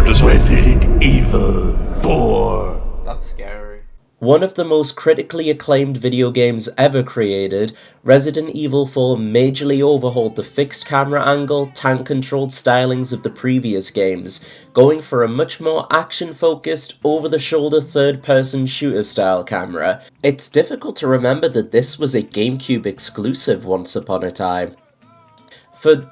doesn't it? Resident Evil 4. That's scary. One of the most critically acclaimed video games ever created, Resident Evil 4 majorly overhauled the fixed camera angle, tank-controlled stylings of the previous games, going for a much more action-focused, over-the-shoulder third-person shooter-style camera. It's difficult to remember that this was a GameCube exclusive once upon a time. For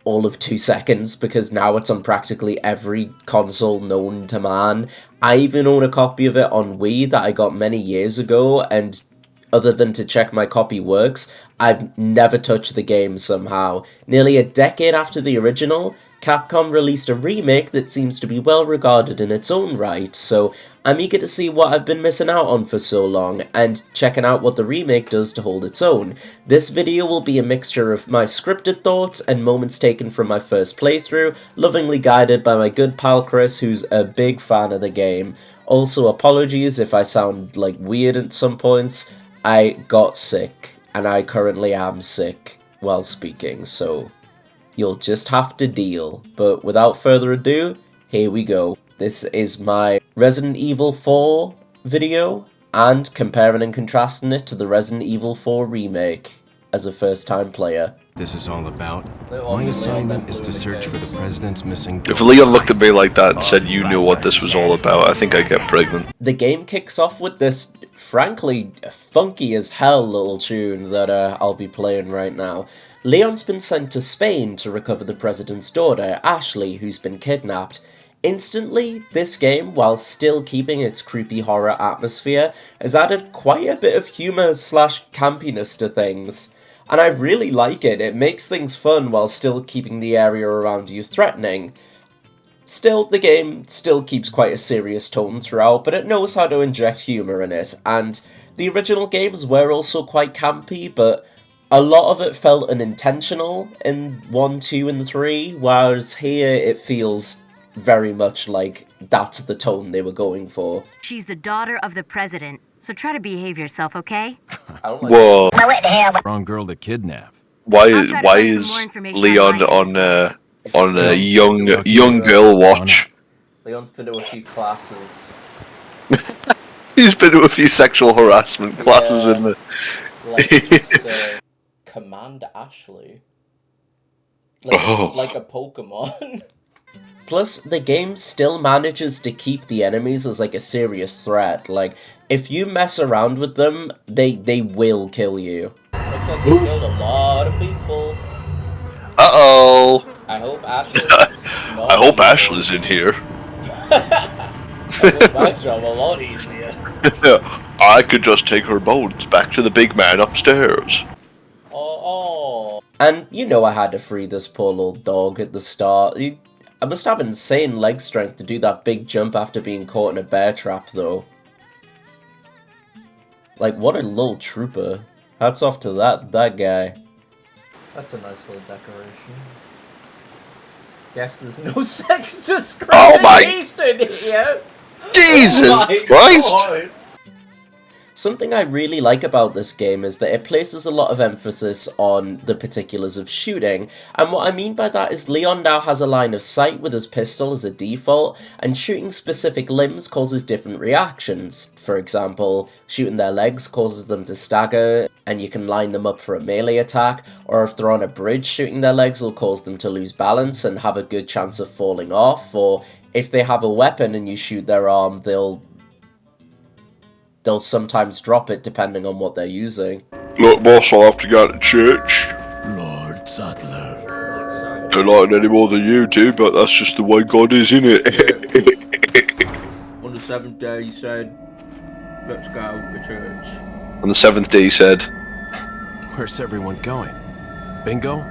all of 2 seconds, because now it's on practically every console known to man. I even own a copy of it on Wii that I got many years ago, and other than to check my copy works, I've never touched the game somehow. Nearly a decade after the original, Capcom released a remake that seems to be well regarded in its own right, so I'm eager to see what I've been missing out on for so long, and checking out what the remake does to hold its own. This video will be a mixture of my scripted thoughts and moments taken from my first playthrough, lovingly guided by my good pal Chris, who's a big fan of the game. Also, apologies if I sound like weird at some points. I got sick, and I currently am sick while speaking, so you'll just have to deal. But without further ado, here we go. This is my Resident Evil 4 video, and comparing and contrasting it to the Resident Evil 4 remake as a first-time player. This is all about. My assignment is to search for the president's missing daughter. If Leon looked at me like that and said you knew what this was all about, I think I'd get pregnant. The game kicks off with this, frankly, funky as hell little tune that I'll be playing right now. Leon's been sent to Spain to recover the president's daughter, Ashley, who's been kidnapped. Instantly, this game, while still keeping its creepy horror atmosphere, has added quite a bit of humour slash campiness to things. And I really like it. It makes things fun while still keeping the area around you threatening. Still, the game still keeps quite a serious tone throughout, but it knows how to inject humour in it, and the original games were also quite campy, but a lot of it felt unintentional in 1, 2, and 3, whereas here it feels very much like that's the tone they were going for. She's the daughter of the president, so try to behave yourself, okay? I don't like Whoa. Wrong girl to kidnap. Why is Leon on a young girl watch? Leon's been to a few classes. He's been to a few sexual harassment classes in the... Like he's, Command Ashley. Like a Pokemon. Plus, the game still manages to keep the enemies as like a serious threat. Like, if you mess around with them, they will kill you. Looks like they killed a lot of people. Uh-oh! I hope Ashley's in here. I make my job a lot easier. I could just take her bones back to the big man upstairs. Oh. And you know I had to free this poor little dog at the start. I must have insane leg strength to do that big jump after being caught in a bear trap, though. Like, what a little trooper. Hats off to that guy. That's a nice little decoration. Guess there's no sex discrimination here! Jesus Christ! God. Something I really like about this game is that it places a lot of emphasis on the particulars of shooting, and what I mean by that is Leon now has a line of sight with his pistol as a default, and shooting specific limbs causes different reactions. For example, shooting their legs causes them to stagger, and you can line them up for a melee attack, or if they're on a bridge, shooting their legs will cause them to lose balance and have a good chance of falling off, or if they have a weapon and you shoot their arm, they'll sometimes drop it depending on what they're using. Look, boss, I'll have to go to church. Lord Sattler. Don't like it any more than you do, but that's just the way God is, isn't it? On the 7th day he said, let's go to church. On the 7th day he said, Where's everyone going? Bingo?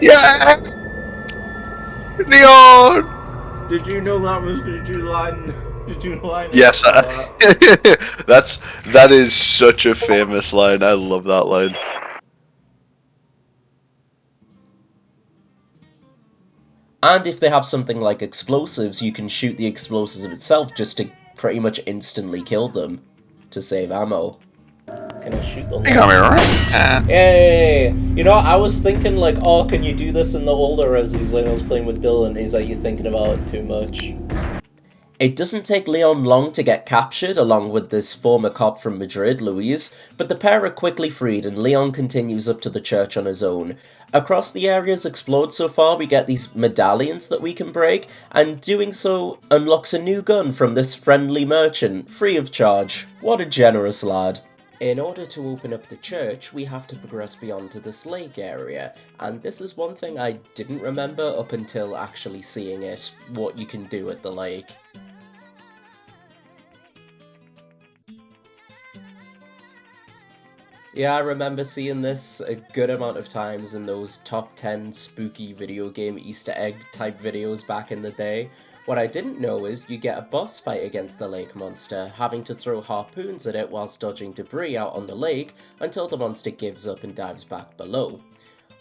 yeah! Leon! Did you know that was Did you line Yes, that is such a famous line. I love that line. And if they have something like explosives, you can shoot the explosives itself just to pretty much instantly kill them to save ammo. Can I shoot the You got me right. Hey, you know, I was thinking like, oh, can you do this in the older Resis? Like I was playing with Dylan, he's like, you're thinking about it too much. It doesn't take Leon long to get captured, along with this former cop from Madrid, Luis, but the pair are quickly freed and Leon continues up to the church on his own. Across the areas explored so far, we get these medallions that we can break, and doing so unlocks a new gun from this friendly merchant, free of charge. What a generous lad. In order to open up the church, we have to progress beyond to this lake area, and this is one thing I didn't remember up until actually seeing it, what you can do at the lake. Yeah, I remember seeing this a good amount of times in those top 10 spooky video game Easter egg type videos back in the day. What I didn't know is you get a boss fight against the lake monster, having to throw harpoons at it whilst dodging debris out on the lake until the monster gives up and dives back below.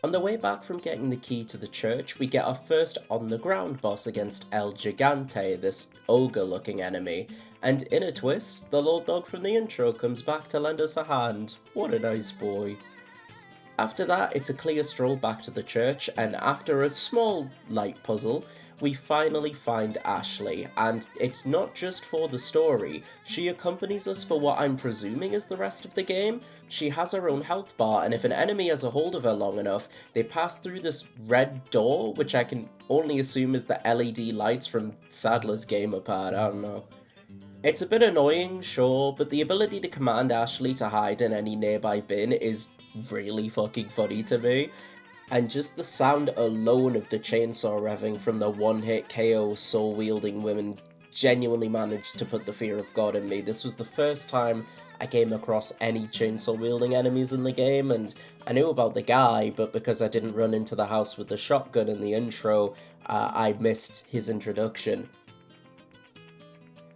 On the way back from getting the key to the church, we get our first on-the-ground boss against El Gigante, this ogre-looking enemy, and in a twist, the little dog from the intro comes back to lend us a hand. What a nice boy. After that, it's a clear stroll back to the church, and after a small, light puzzle, we finally find Ashley, and it's not just for the story. She accompanies us for what I'm presuming is the rest of the game. She has her own health bar, and if an enemy has a hold of her long enough, they pass through this red door, which I can only assume is the LED lights from Sadler's Gamerpad, I don't know. It's a bit annoying, sure, but the ability to command Ashley to hide in any nearby bin is really fucking funny to me. And just the sound alone of the chainsaw revving from the one-hit KO soul-wielding women genuinely managed to put the fear of God in me. This was the first time I came across any chainsaw-wielding enemies in the game, and I knew about the guy, but because I didn't run into the house with the shotgun in the intro, I missed his introduction.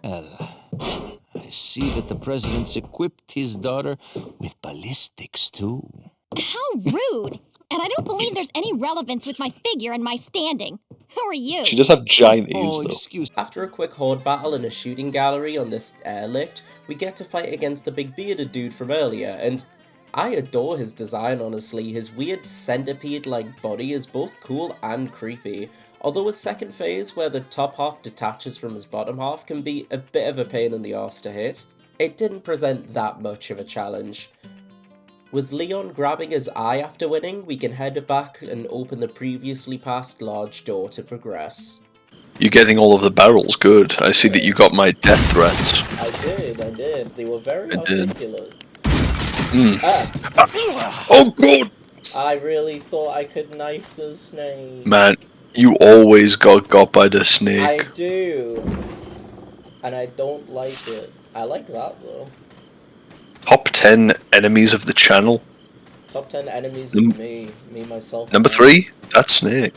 I see that the president's equipped his daughter with ballistics, too. How rude! And I don't believe there's any relevance with my figure and my standing. Who are you? She does have giant ears, though. Excuse After a quick horde battle in a shooting gallery on this airlift, we get to fight against the big bearded dude from earlier, and I adore his design, honestly. His weird centipede-like body is both cool and creepy, although his second phase, where the top half detaches from his bottom half, can be a bit of a pain in the arse to hit. It didn't present that much of a challenge. With Leon grabbing his eye after winning, we can head back and open the previously passed large door to progress. You're getting all of the barrels, good. I see that you got my death threats. I did. They were very articulate. Oh god! I really thought I could knife the snake. Man, you always got by the snake. I do. And I don't like it. I like that though. Top 10 enemies of the channel. Top 10 enemies of me, myself. Number 3, that snake.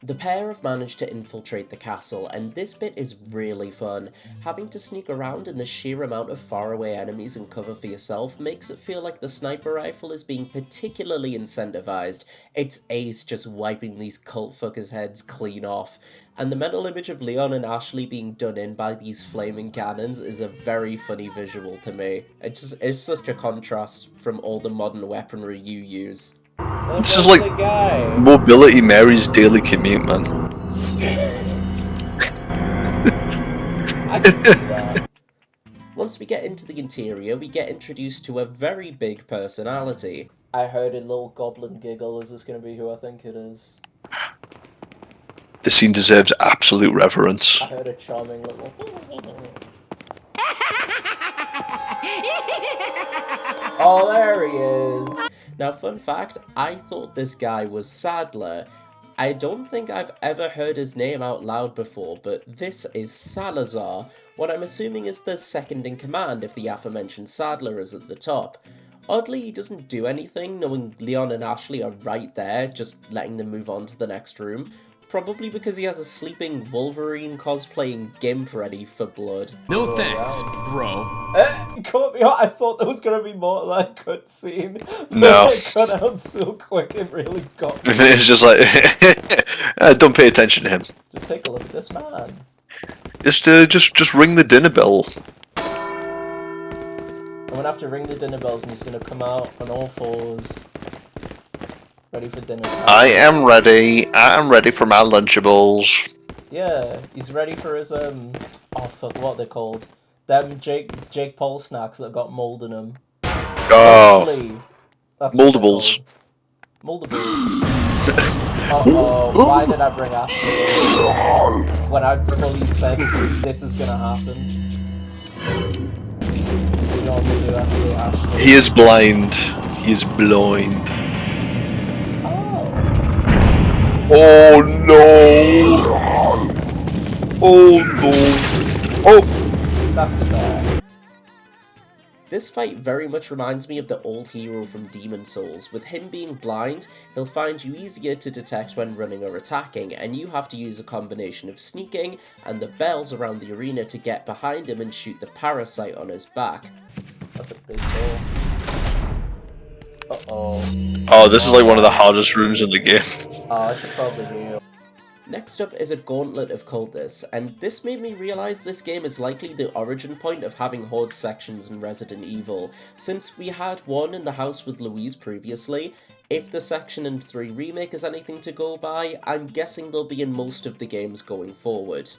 The pair have managed to infiltrate the castle, and this bit is really fun. Having to sneak around in the sheer amount of faraway enemies and cover for yourself makes it feel like the sniper rifle is being particularly incentivized. It's ace just wiping these cult fuckers' heads clean off. And the mental image of Leon and Ashley being done in by these flaming cannons is a very funny visual to me. It's such a contrast from all the modern weaponry you use. This is like Mobility Mary's daily commute, man. I can see that. Once we get into the interior, we get introduced to a very big personality. I heard a little goblin giggle. Is this going to be who I think it is? The scene deserves absolute reverence. I heard a charming little... Oh, there he is! Now, fun fact, I thought this guy was Sadler. I don't think I've ever heard his name out loud before, but this is Salazar, what I'm assuming is the second in command if the aforementioned Sadler is at the top. Oddly, he doesn't do anything, knowing Leon and Ashley are right there, just letting them move on to the next room. Probably because he has a sleeping Wolverine cosplaying Gimp ready for blood. No thanks, bro. Caught me out. I thought there was going to be more of that cutscene. No. It cut out so quick, it really got me. It's just like, don't pay attention to him. Just take a look at this man. Just ring the dinner bell. I'm gonna have to ring the dinner bells and he's gonna come out on all fours. Ready for dinner. I am ready. I am ready for my Lunchables. Yeah, he's ready for his, oh fuck, what they're called. Them Jake Paul snacks that got mold in them. Oh, Actually, that's what they're moldables. called. Moldables. Uh-oh, why did I bring Ashley when I fully said this is gonna happen? We normally do after Ashley. He is blind. He is blind. Oh no! Oh no! Oh! That's fair. This fight very much reminds me of the old hero from Demon Souls. With him being blind, he'll find you easier to detect when running or attacking, and you have to use a combination of sneaking and the bells around the arena to get behind him and shoot the parasite on his back. That's a big ball. Uh-oh. Oh, this is like one of the hardest rooms in the game. Oh, I should probably heal. Next up is a gauntlet of cultists, and this made me realise this game is likely the origin point of having horde sections in Resident Evil. Since we had one in the house with Louise previously, if the section in 3 Remake is anything to go by, I'm guessing they'll be in most of the games going forward.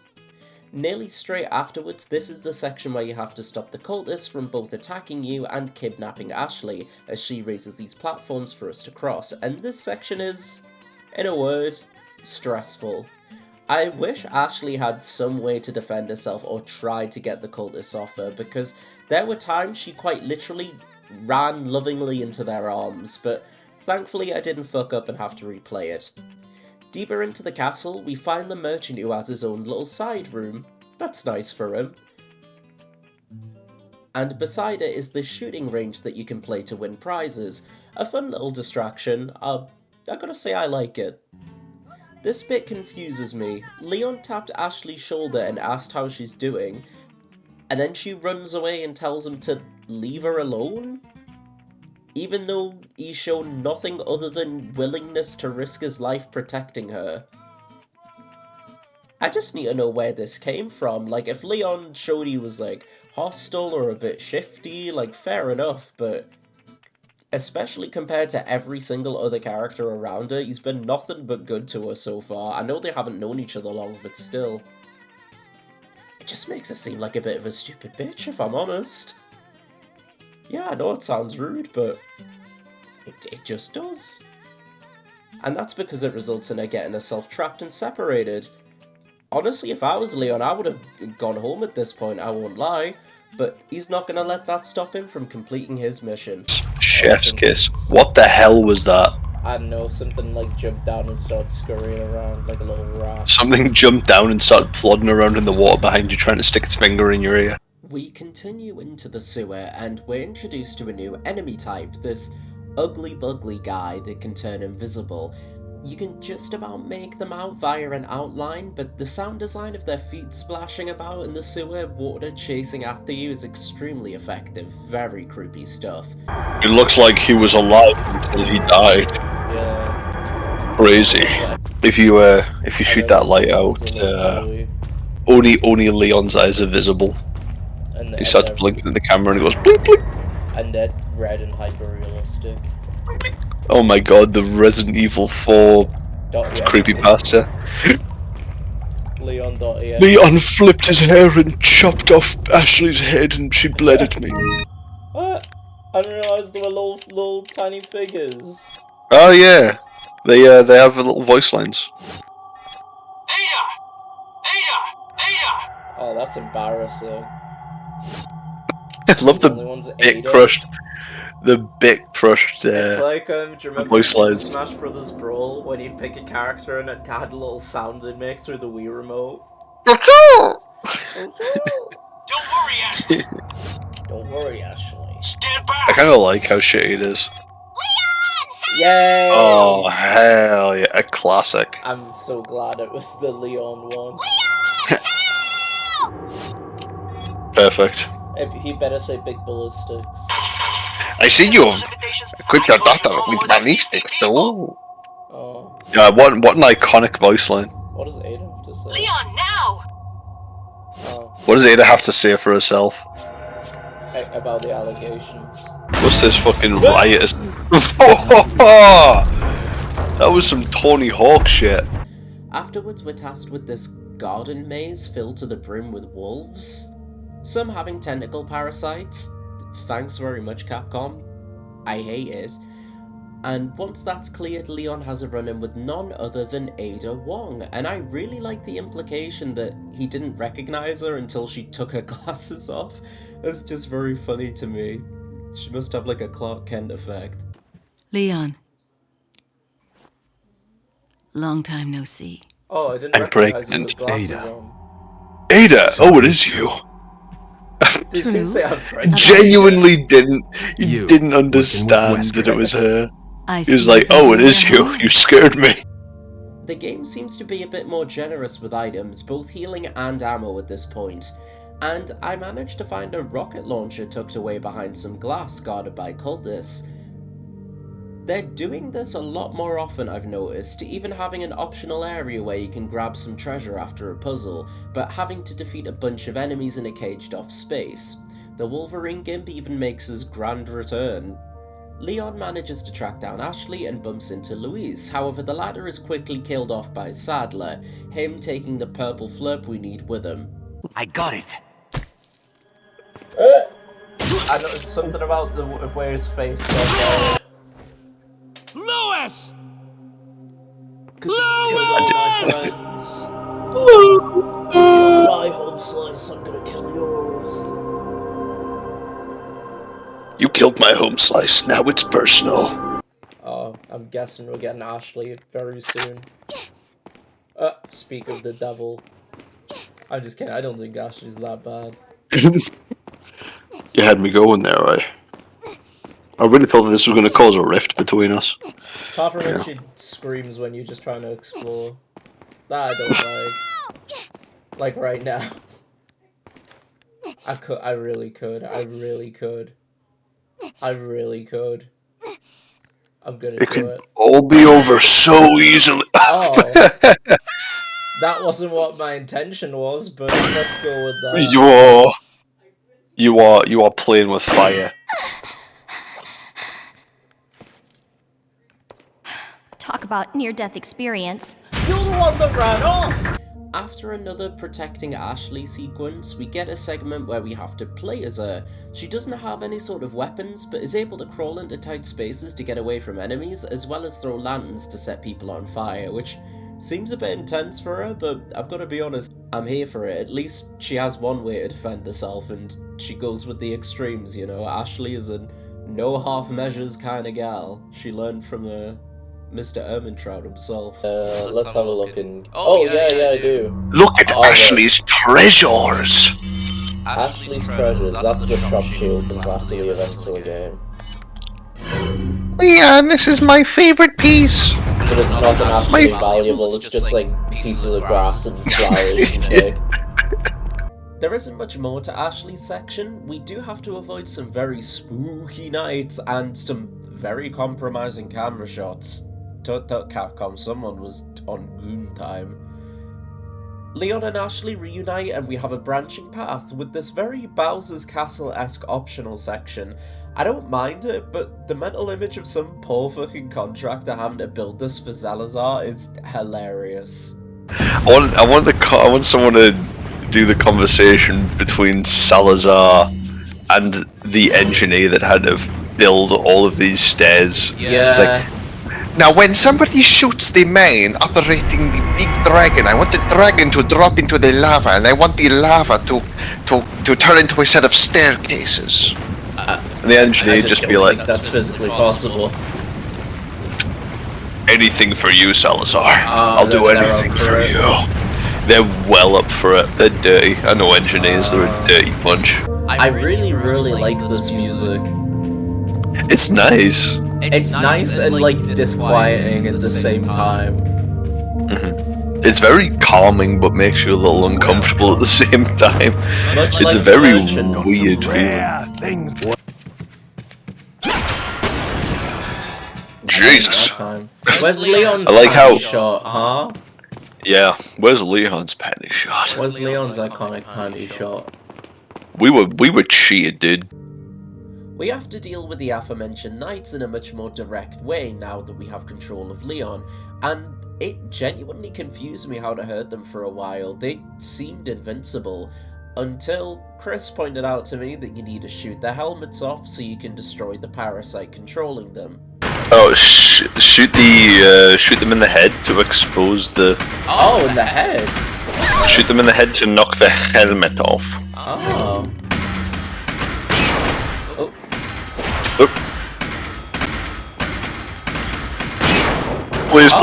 Nearly straight afterwards, this is the section where you have to stop the cultists from both attacking you and kidnapping Ashley, as she raises these platforms for us to cross, and this section is, in a word, stressful. I wish Ashley had some way to defend herself or try to get the cultists off her, because there were times she quite literally ran lovingly into their arms, but thankfully I didn't fuck up and have to replay it. Deeper into the castle, we find the merchant who has his own little side room. That's nice for him. And beside it is the shooting range that you can play to win prizes. A fun little distraction. I gotta say I like it. This bit confuses me. Leon tapped Ashley's shoulder and asked how she's doing, and then she runs away and tells him to leave her alone? Even though he's shown nothing other than willingness to risk his life protecting her. I just need to know where this came from. Like, if Leon showed he was, like, hostile or a bit shifty, like, fair enough, but especially compared to every single other character around her, he's been nothing but good to her so far. I know they haven't known each other long, but still. It just makes her seem like a bit of a stupid bitch, if I'm honest. Yeah, I know it sounds rude, but it just does. And that's because it results in her getting herself trapped and separated. Honestly, if I was Leon, I would have gone home at this point, I won't lie. But he's not going to let that stop him from completing his mission. Chef's kiss. What the hell was that? I don't know, something like jumped down and started scurrying around like a little rat. Something jumped down and started plodding around in the water behind you, trying to stick its finger in your ear. We continue into the sewer and we're introduced to a new enemy type, this ugly bugly guy that can turn invisible. You can just about make them out via an outline, but the sound design of their feet splashing about in the sewer, water chasing after you is extremely effective, very creepy stuff. It looks like he was alive until he died. Yeah. Crazy. If you shoot that light out, only Leon's eyes are visible. And He starts blinking at the camera and it goes blink blink. And they're red and hyper-realistic. Oh my god, the Resident Evil 4 creepypasta. Leon.exe. Leon flipped his hair and chopped off Ashley's head and she bled at me. What? I didn't realise there were little tiny figures. Oh yeah, they have little voice lines. Oh, that's embarrassing. I love the bit crushed. The bit crushed. It's like, do you remember voice lines. Smash Brothers Brawl when you'd pick a character and it had a little sound they'd make through the Wii remote? Don't worry, Ashley. Don't worry, Ashley. Stand back. I kind of like how shitty it is. Yay! Oh hell yeah, a classic. I'm so glad it was the Leon one. Perfect. He better say big ballistics. I see you've equipped your daughter with ballistics too. Oh. What an iconic voice line. What does Ada have to say? Leon, now! Oh. What does Ada have to say for herself? about the allegations. What's this fucking riotous? That was some Tony Hawk shit. Afterwards, we're tasked with this garden maze filled to the brim with wolves. Some having tentacle parasites. Thanks very much, Capcom. I hate it. And once that's cleared, Leon has a run-in with none other than Ada Wong, and I really like the implication that he didn't recognize her until she took her glasses off. It's just very funny to me. She must have like a Clark Kent effect. Leon. Long time no see. Oh, I didn't I'm recognize you pregnant. with glasses Ada. on. Ada! Oh, it is you! Did you True. say I'm pregnant? Genuinely didn't. You You, didn't working with understand that it was her. I He was see like, what oh, they it do is at you. home. You scared me. The game seems to be a bit more generous with items, both healing and ammo at this point. And I managed to find a rocket launcher tucked away behind some glass guarded by cultists. They're doing this a lot more often, I've noticed, even having an optional area where you can grab some treasure after a puzzle, but having to defeat a bunch of enemies in a caged-off space. The Wolverine Gimp even makes his grand return. Leon manages to track down Ashley and bumps into Louise, however the latter is quickly killed off by Sadler, him taking the purple flurp we need with him. I got it. I noticed something about the where his face got Louis! Cause you killed all my friends. You killed my home slice, I'm gonna kill yours. You killed my home slice. Now it's personal. Oh, I'm guessing we're getting Ashley very soon. Speak of the devil. I'm just kidding, I don't think Ashley's that bad. You had me going there, I really thought that this was going to cause a rift between us. Apart from when she screams when you're just trying to explore. That I don't like. Like right now. I really could. I'm gonna It do could it. all be over so easily. Oh. That wasn't what my intention was, but let's go with that. You are playing with fire. Talk about near-death experience. You're the one that ran off! After another protecting Ashley sequence, we get a segment where we have to play as her. She doesn't have any sort of weapons, but is able to crawl into tight spaces to get away from enemies, as well as throw lanterns to set people on fire, which seems a bit intense for her, but I've got to be honest, I'm here for it. At least she has one way to defend herself, and she goes with the extremes, you know. Ashley is a no half measures kind of gal. She learned from Mr. Ermintrout himself. Let's have a look in... Oh, yeah, I do. Look at Ashley's treasures. Ashley's treasures, that's the shop she opens after the events of the game. Yeah, and this is my favorite piece. But it's nothing actually valuable, it's just like pieces of grass and flowers and hay. There isn't much more to Ashley's section. We do have to avoid some very spooky nights and some very compromising camera shots. Tut Capcom, someone was on goon time. Leon and Ashley reunite and we have a branching path with this very Bowser's Castle-esque optional section. I don't mind it, but the mental image of some poor fucking contractor having to build this for Salazar is hilarious. I want someone to do the conversation between Salazar and the engineer that had to build all of these stairs. Yeah. It's like, now when somebody shoots the man operating the big dragon, I want the dragon to drop into the lava, and I want the lava to turn into a set of staircases. And the engineer just be like, that's physically possible. anything for you, Salazar. I'll do anything for you. They're well up for it. They're dirty. I know engineers, they're a dirty bunch. I really like this music. It's nice. It's nice and like disquieting at the same time. It's very calming, but makes you a little uncomfortable at the same time. Much It's like a very Merchant. weird feeling. Rare things. Jesus. Where's Leon's I like how- panty shot, huh? Yeah, where's Leon's panty shot? Where's Leon's iconic panty shot? We were cheated, dude. We have to deal with the aforementioned knights in a much more direct way now that we have control of Leon, and it genuinely confused me how to hurt them for a while. They seemed invincible, until Chris pointed out to me that you need to shoot their helmets off so you can destroy the parasite controlling them. Oh, shoot them in the head to expose the... Oh, in the head? Shoot them in the head to knock the helmet off. Oh. Oh. Oop. Please.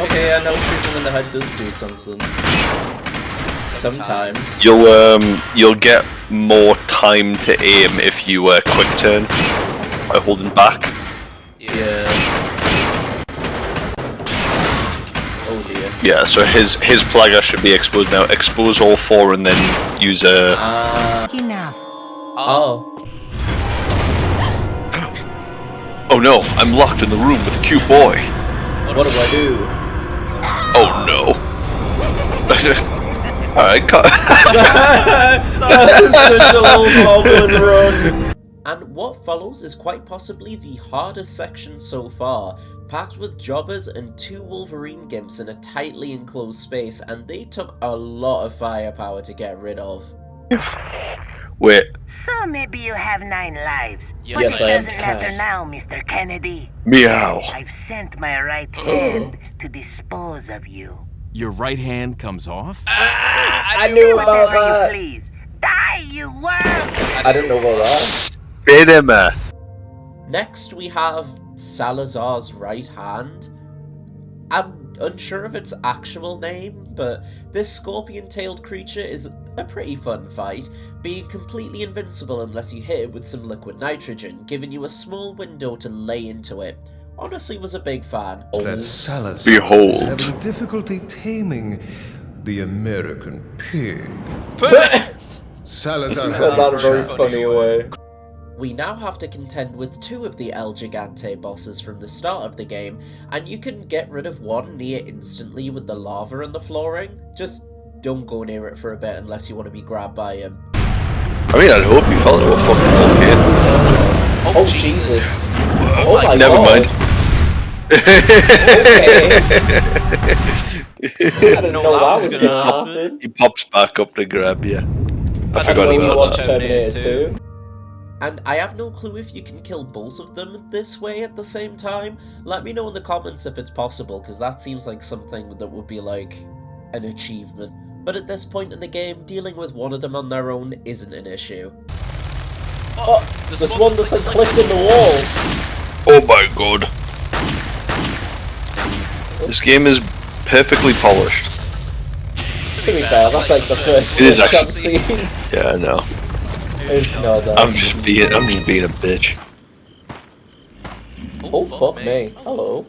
Okay, I know shooting in the head does do something. Sometimes. You'll get more time to aim if you quick turn by holding back. Yeah. Oh dear. Yeah, so his plagger should be exposed now. Expose all four and then use a... Enough. Oh. Oh no, I'm locked in the room with a cute boy. What do I do? Oh no. Alright, cut. That's such a little goblin run. And what follows is quite possibly the hardest section so far, packed with jobbers and 2 Wolverine gimps in a tightly enclosed space, and they took a lot of firepower to get rid of. Wait. So maybe you have 9 lives. Yes, but it I am doesn't matter Cass. now, Mr. Kennedy. Meow. I've sent my right hand to dispose of you. Your right hand comes off? I knew about Whatever you that. please. Die, you worm! I didn't know about that. Cinema. Next we have Salazar's right hand. I'm unsure of its actual name, but this scorpion-tailed creature is a pretty fun fight, being completely invincible unless you hit it with some liquid nitrogen, giving you a small window to lay into it. Honestly was a big fan. That Salazar Behold. is having difficulty taming the American pig. Salazar Said that in a very has funny way. We now have to contend with 2 of the El Gigante bosses from the start of the game, and you can get rid of one near instantly with the lava and the flooring. Just don't go near it for a bit unless you want to be grabbed by him. I mean, I'd hope you fell into a fucking volcano. Oh Jesus. Oh my Never god. mind. Okay. I didn't know that was gonna happen. He pops back up to grab you. I forgot When you about watch that. Terminator 2. And I have no clue if you can kill both of them this way at the same time. Let me know in the comments if it's possible, because that seems like something that would be like an achievement. But at this point in the game, dealing with one of them on their own isn't an issue. Oh, there's one that's like clipped in the wall. Oh my god. This game is perfectly polished. To be fair, that's like the first It is glitch I've actually- seen. Yeah, I know. It's not that. I'm just being a bitch. Oh fuck me. Hello.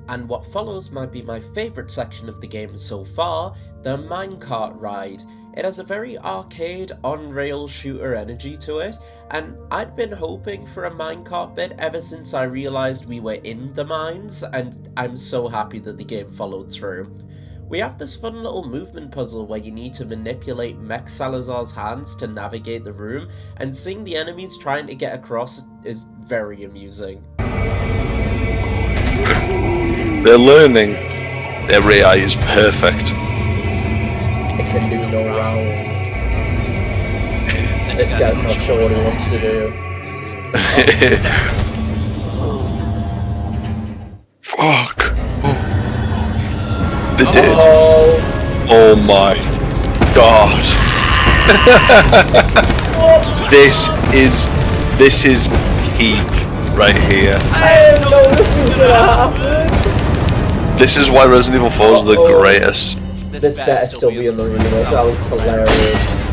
And what follows might be my favourite section of the game so far, the minecart ride. It has a very arcade, on-rail shooter energy to it, and I'd been hoping for a minecart bit ever since I realised we were in the mines, and I'm so happy that the game followed through. We have this fun little movement puzzle where you need to manipulate Mech Salazar's hands to navigate the room, and seeing the enemies trying to get across is very amusing. They're learning. Their AI is perfect. It can do no wrong. This guy's not sure what he wants to do. Fuck. They did. Oh, Oh my god. This is peak right here. I didn't know this was gonna happen. This is why Resident Evil 4 is the Uh-oh. greatest. This better still be in the remake. That was hilarious.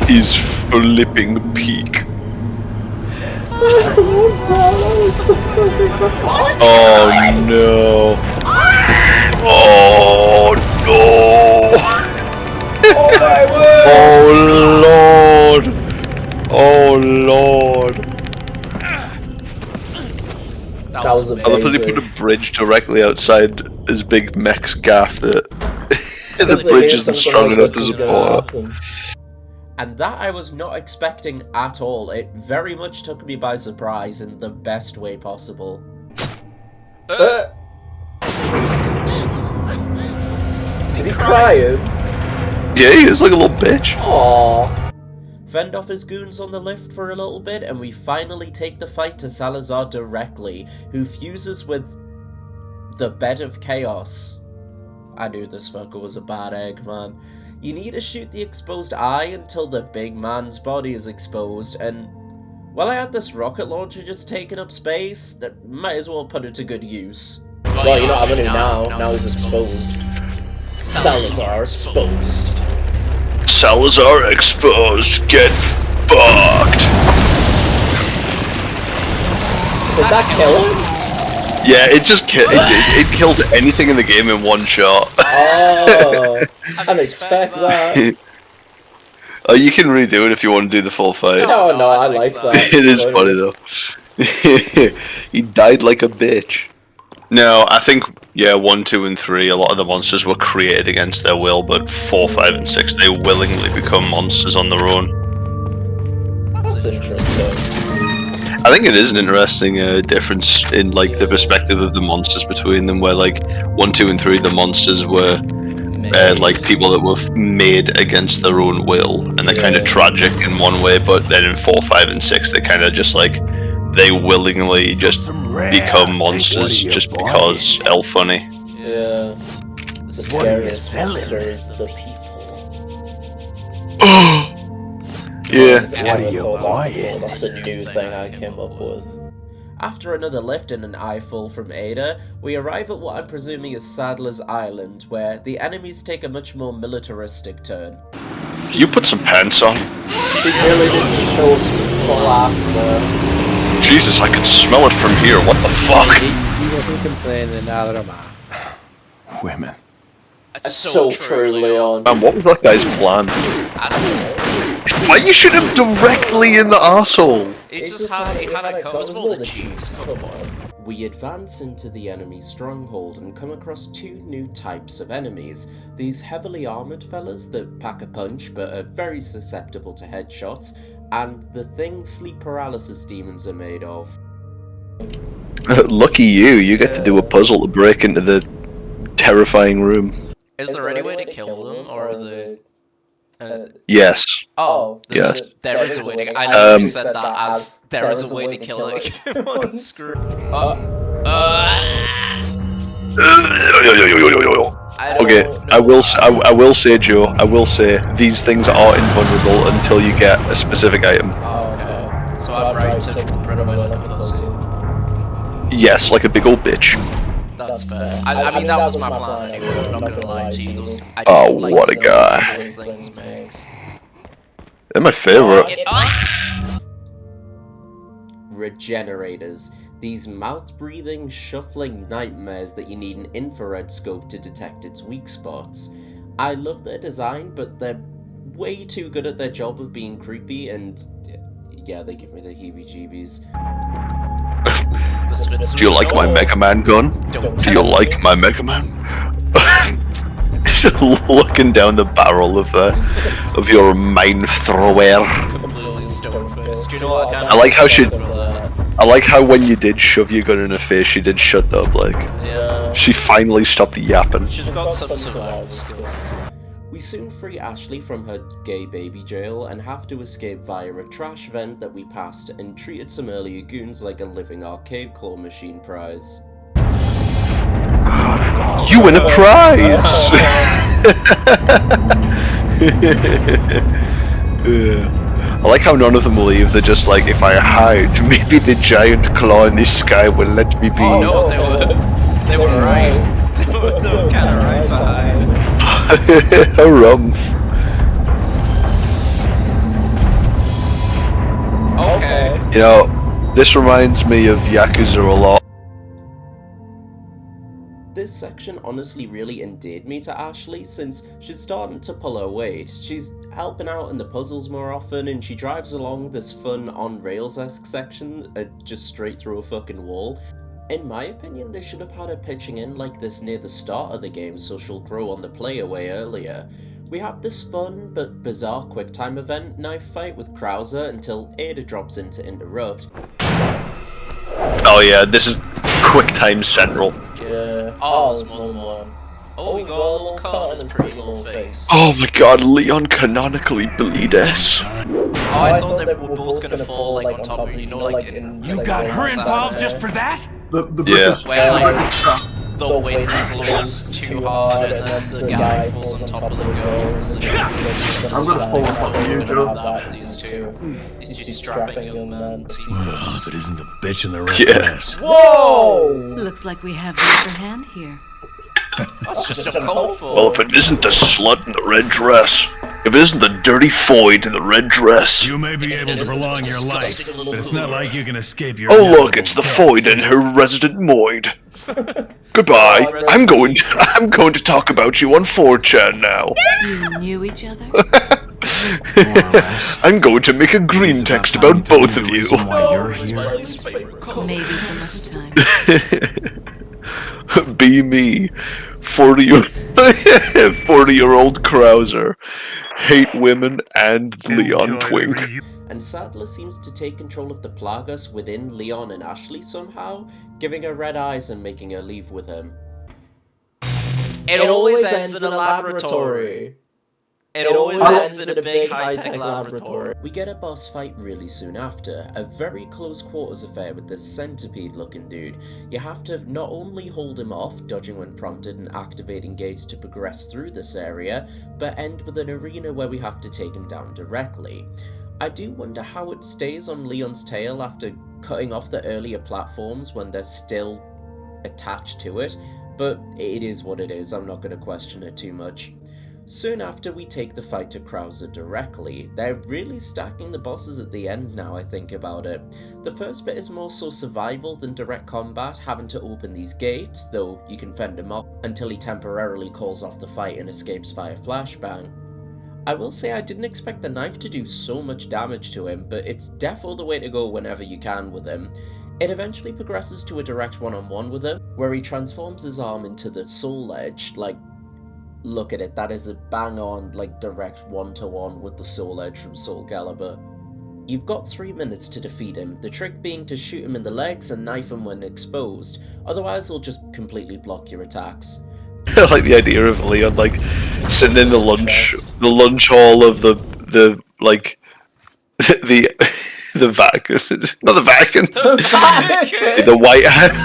He's flipping peak. That was so fucking funny. Oh no. Oh no. Oh my word! Oh lord. Oh lord. That was I love that they put amazing. a bridge directly outside his big mech's gaff that The bridge isn't strong enough to support. And that I was not expecting at all. It very much took me by surprise in the best way possible. Is he crying? Yeah, he is like a little bitch. Aww. Fend off his goons on the lift for a little bit, and we finally take the fight to Salazar directly, who fuses with the Bed of Chaos. I knew this fucker was a bad egg, man. You need to shoot the exposed eye until the big man's body is exposed, and while I had this rocket launcher just taking up space, might as well put it to good use. Well, you're not having it now. Now he's exposed. Salazar exposed. Salazar exposed. Get fucked. Did that kill him? Yeah, it just it kills anything in the game in one shot. Oh, I didn't expect that. You can redo it if you want to do the full fight. No, I like that. It is funny though. He died like a bitch. No, I think, yeah, 1, 2, and 3, a lot of the monsters were created against their will, but 4, 5, and 6, they willingly become monsters on their own. That's interesting. I think it is an interesting difference in, like, the perspective of the monsters between them, where, like, 1, 2, and 3, the monsters were, like, people that were made against their own will, and they're kind of tragic in one way, but then in 4, 5, and 6, they're kind of just, like, they willingly just become monsters just because elf funny. Yeah. The scariest monster is the people. Yeah. That's a new thing I came up with. After another lift and an eyeful from Ada, we arrive at what I'm presuming is Sadler's Island, where the enemies take a much more militaristic turn. You put some pants on. He really didn't show some full ass there. Jesus, I can smell it from here. What the fuck? He wasn't complaining, neither am I. Women. That's so true, Leon. Man, what was that guy's plan? I don't know. Why you shoot him directly in the arsehole? He had it covered with the cheeks. Come on. We advance into the enemy stronghold and come across 2 new types of enemies. These heavily armoured fellas that pack a punch but are very susceptible to headshots, and the thing sleep paralysis demons are made of. Lucky you get to do a puzzle to break into the terrifying room. Is there any way to kill them, or are they... Yes. Oh, yes. There is a way to... I know you said that as there is a way to kill it on screen. Okay, I will say, Joe, I will say, these things are invulnerable until you get a specific item. Oh, okay. So I'm right to run away like a pussy. Yes, like a big old bitch. That's fair. I mean, that was my plan anyway, I'm not gonna lie to you. Oh, what a guy. They're my favourite. Regenerators. These mouth-breathing, shuffling nightmares that you need an infrared scope to detect its weak spots. I love their design, but they're way too good at their job of being creepy, and yeah, they give me the heebie-jeebies. Do you like my Mega Man gun? Do you like my Mega Man? Just looking down the barrel of your mine thrower. Completely stone-faced. You know what kind of... I like how when you did shove your gun in her face, she did shut up, like. Yeah. She finally stopped yapping. She's got some survival skills. We soon free Ashley from her gay baby jail and have to escape via a trash vent that we passed and treated some earlier goons like a living arcade claw machine prize. You win a prize! I like how none of them leave, they're just like, if I hide, maybe the giant claw in the sky will let me be. Oh no, they were right. They were kinda right to hide. A rumph. Okay. You know, this reminds me of Yakuza a lot. This section honestly really endeared me to Ashley since she's starting to pull her weight. She's helping out in the puzzles more often and she drives along this fun on-rails-esque section just straight through a fucking wall. In my opinion, they should have had her pitching in like this near the start of the game so she'll grow on the player way earlier. We have this fun but bizarre QuickTime event knife fight with Krauser until Ada drops in to interrupt. Oh yeah, this is QuickTime Central. Yeah. Oh, there's more than one. Oh, we got a little cut on his pretty little face. Oh my god, Leon canonically bleeds. Oh, I thought they were both gonna fall like on top of you know, like in. You got her involved just for that? The British. Where like the wind blows too hard and then the guy falls on top of the girl. I'm gonna fall on top of you, Joe. These two. Ththese two strapping young men. If it isn't the bitch in the red Yeah. dress. Whoa! Looks like we have the upper hand here. That's just uncalled for. Well, if it isn't the slut in the red dress, if it isn't the dirty foid in the red dress. You may be able to prolong your life, but it's not like you can escape your. Oh look, it's the foid and her resident moid. Goodbye. I'm going to talk about you on 4chan now. You knew each other? I'm going to make a green text about both of you. Why you're here? Maybe some other time. Be me, 40-year-old Krauser, hate women and Leon Twink. And Sadler seems to take control of the Plagas within Leon and Ashley somehow, giving her red eyes and making her leave with him. It always ends in a laboratory. It always ends in a big high-tech laboratory. We get a boss fight really soon after, a very close quarters affair with this centipede-looking dude. You have to not only hold him off, dodging when prompted and activating gates to progress through this area, but end with an arena where we have to take him down directly. I do wonder how it stays on Leon's tail after cutting off the earlier platforms when they're still attached to it, but it is what it is, I'm not going to question it too much. Soon after, we take the fight to Krauser directly. They're really stacking the bosses at the end now I think about it. The first bit is more so survival than direct combat, having to open these gates, though you can fend him off until he temporarily calls off the fight and escapes via flashbang. I will say I didn't expect the knife to do so much damage to him, but it's defo the way to go whenever you can with him. It eventually progresses to a direct one-on-one with him, where he transforms his arm into the Soul Edge, like, look at it, that is a bang-on, like, direct one-to-one with the Soul Edge from Soul Calibur. You've got 3 minutes to defeat him, the trick being to shoot him in the legs and knife him when exposed, otherwise he'll just completely block your attacks. I like the idea of Leon, like, sitting in the lunch hall of the Vatican, not the Vatican, the White House.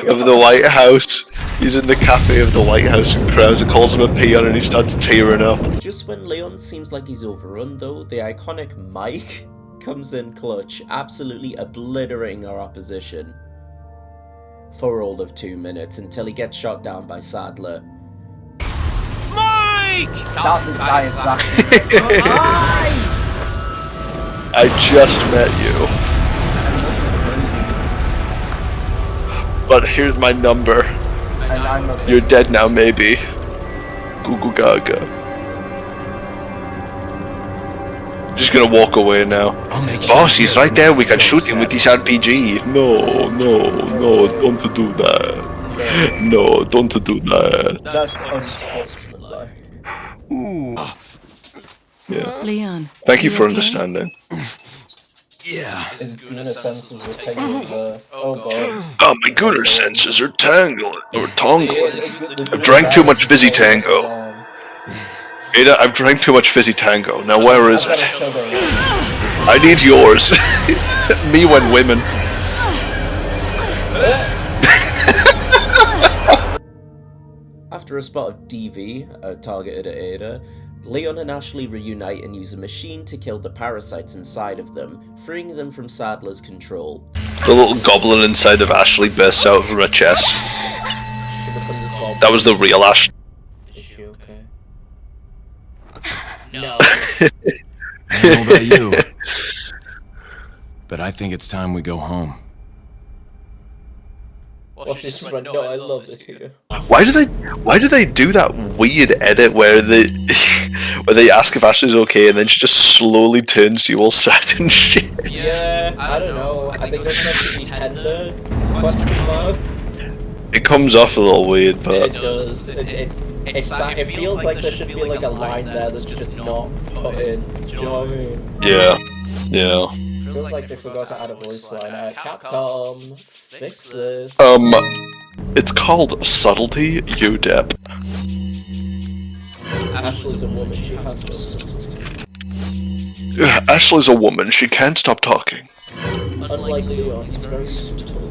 Of the White House. He's in the cafe of the White House and Krauser calls him a peon and he starts tearing up. Just when Leon seems like he's overrun though, the iconic Mike comes in clutch, absolutely obliterating our opposition for all of 2 minutes until he gets shot down by Sadler. Mike! That's a guy exactly. I just met you. But here's my number. You're dead now, maybe. Goo goo gaga. Just gonna walk away now. Boss, he's right there. We can shoot him with this RPG. No, don't do that. No, don't do that. That's unsportsmanlike. Yeah. Leon. Thank you for understanding. Yeah. His Guna senses were tingling there. Oh god. Oh, my Guna senses are tangling. I've drank too much Fizzy Tango. Ada, I've drank too much Fizzy Tango. Now where is it? I need yours. Me when women. After a spot of DV targeted at Ada, Leon and Ashley reunite and use a machine to kill the parasites inside of them, freeing them from Sadler's control. The little goblin inside of Ashley bursts out from her chest. That was the real Ash. Is she okay? No. I don't know about you, but I think it's time we go home. Well, she just went, no, I love it here. Why do they do that weird edit where where they ask if Ashley's okay, and then she just slowly turns to you all sad and shit. Yeah, I don't know. I think that's meant to be tender? Question mark? It comes off a little weird, but It does. It feels like there should be like a line there that's just not put in. Do you know what I mean? yeah. Feels like they forgot to add a voice line. Capcom, fix this. It's called subtlety, UDEP. Ashley's a woman, she has no subtlety. Ashley's a woman, she can't stop talking. Unlike Leon, he's very subtle.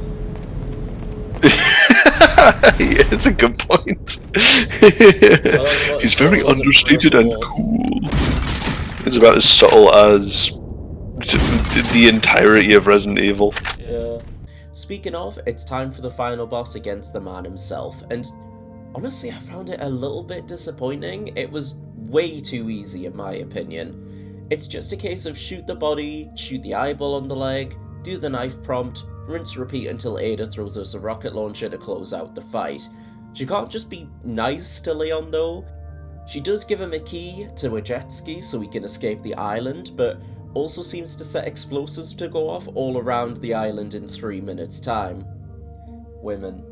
Yeah, it's a good point. He's very understated and cool. It's about as subtle as the entirety of Resident Evil. Yeah. Speaking of, it's time for the final boss against the man himself, and honestly I found it a little bit disappointing. It was way too easy in my opinion. It's just a case of shoot the body, shoot the eyeball on the leg, do the knife prompt, rinse repeat until Ada throws us a rocket launcher to close out the fight. She can't just be nice to Leon though. She does give him a key to a jet ski so he can escape the island, but also seems to set explosives to go off all around the island in 3 minutes time. Women.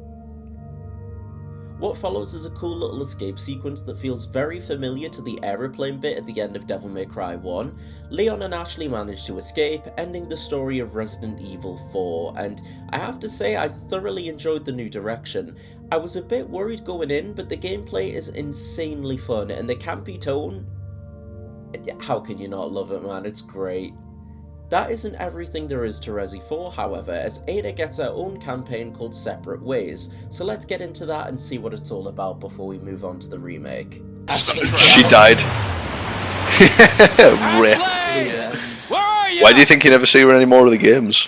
What follows is a cool little escape sequence that feels very familiar to the aeroplane bit at the end of Devil May Cry 1. Leon and Ashley manage to escape, ending the story of Resident Evil 4, and I have to say I thoroughly enjoyed the new direction. I was a bit worried going in, but the gameplay is insanely fun, and the campy tone, how can you not love it, man? It's great. That isn't everything there is to Resi 4, however, as Ada gets her own campaign called Separate Ways, so let's get into that and see what it's all about before we move on to the remake. She died. Rip. Why do you think you never see her in any more of the games?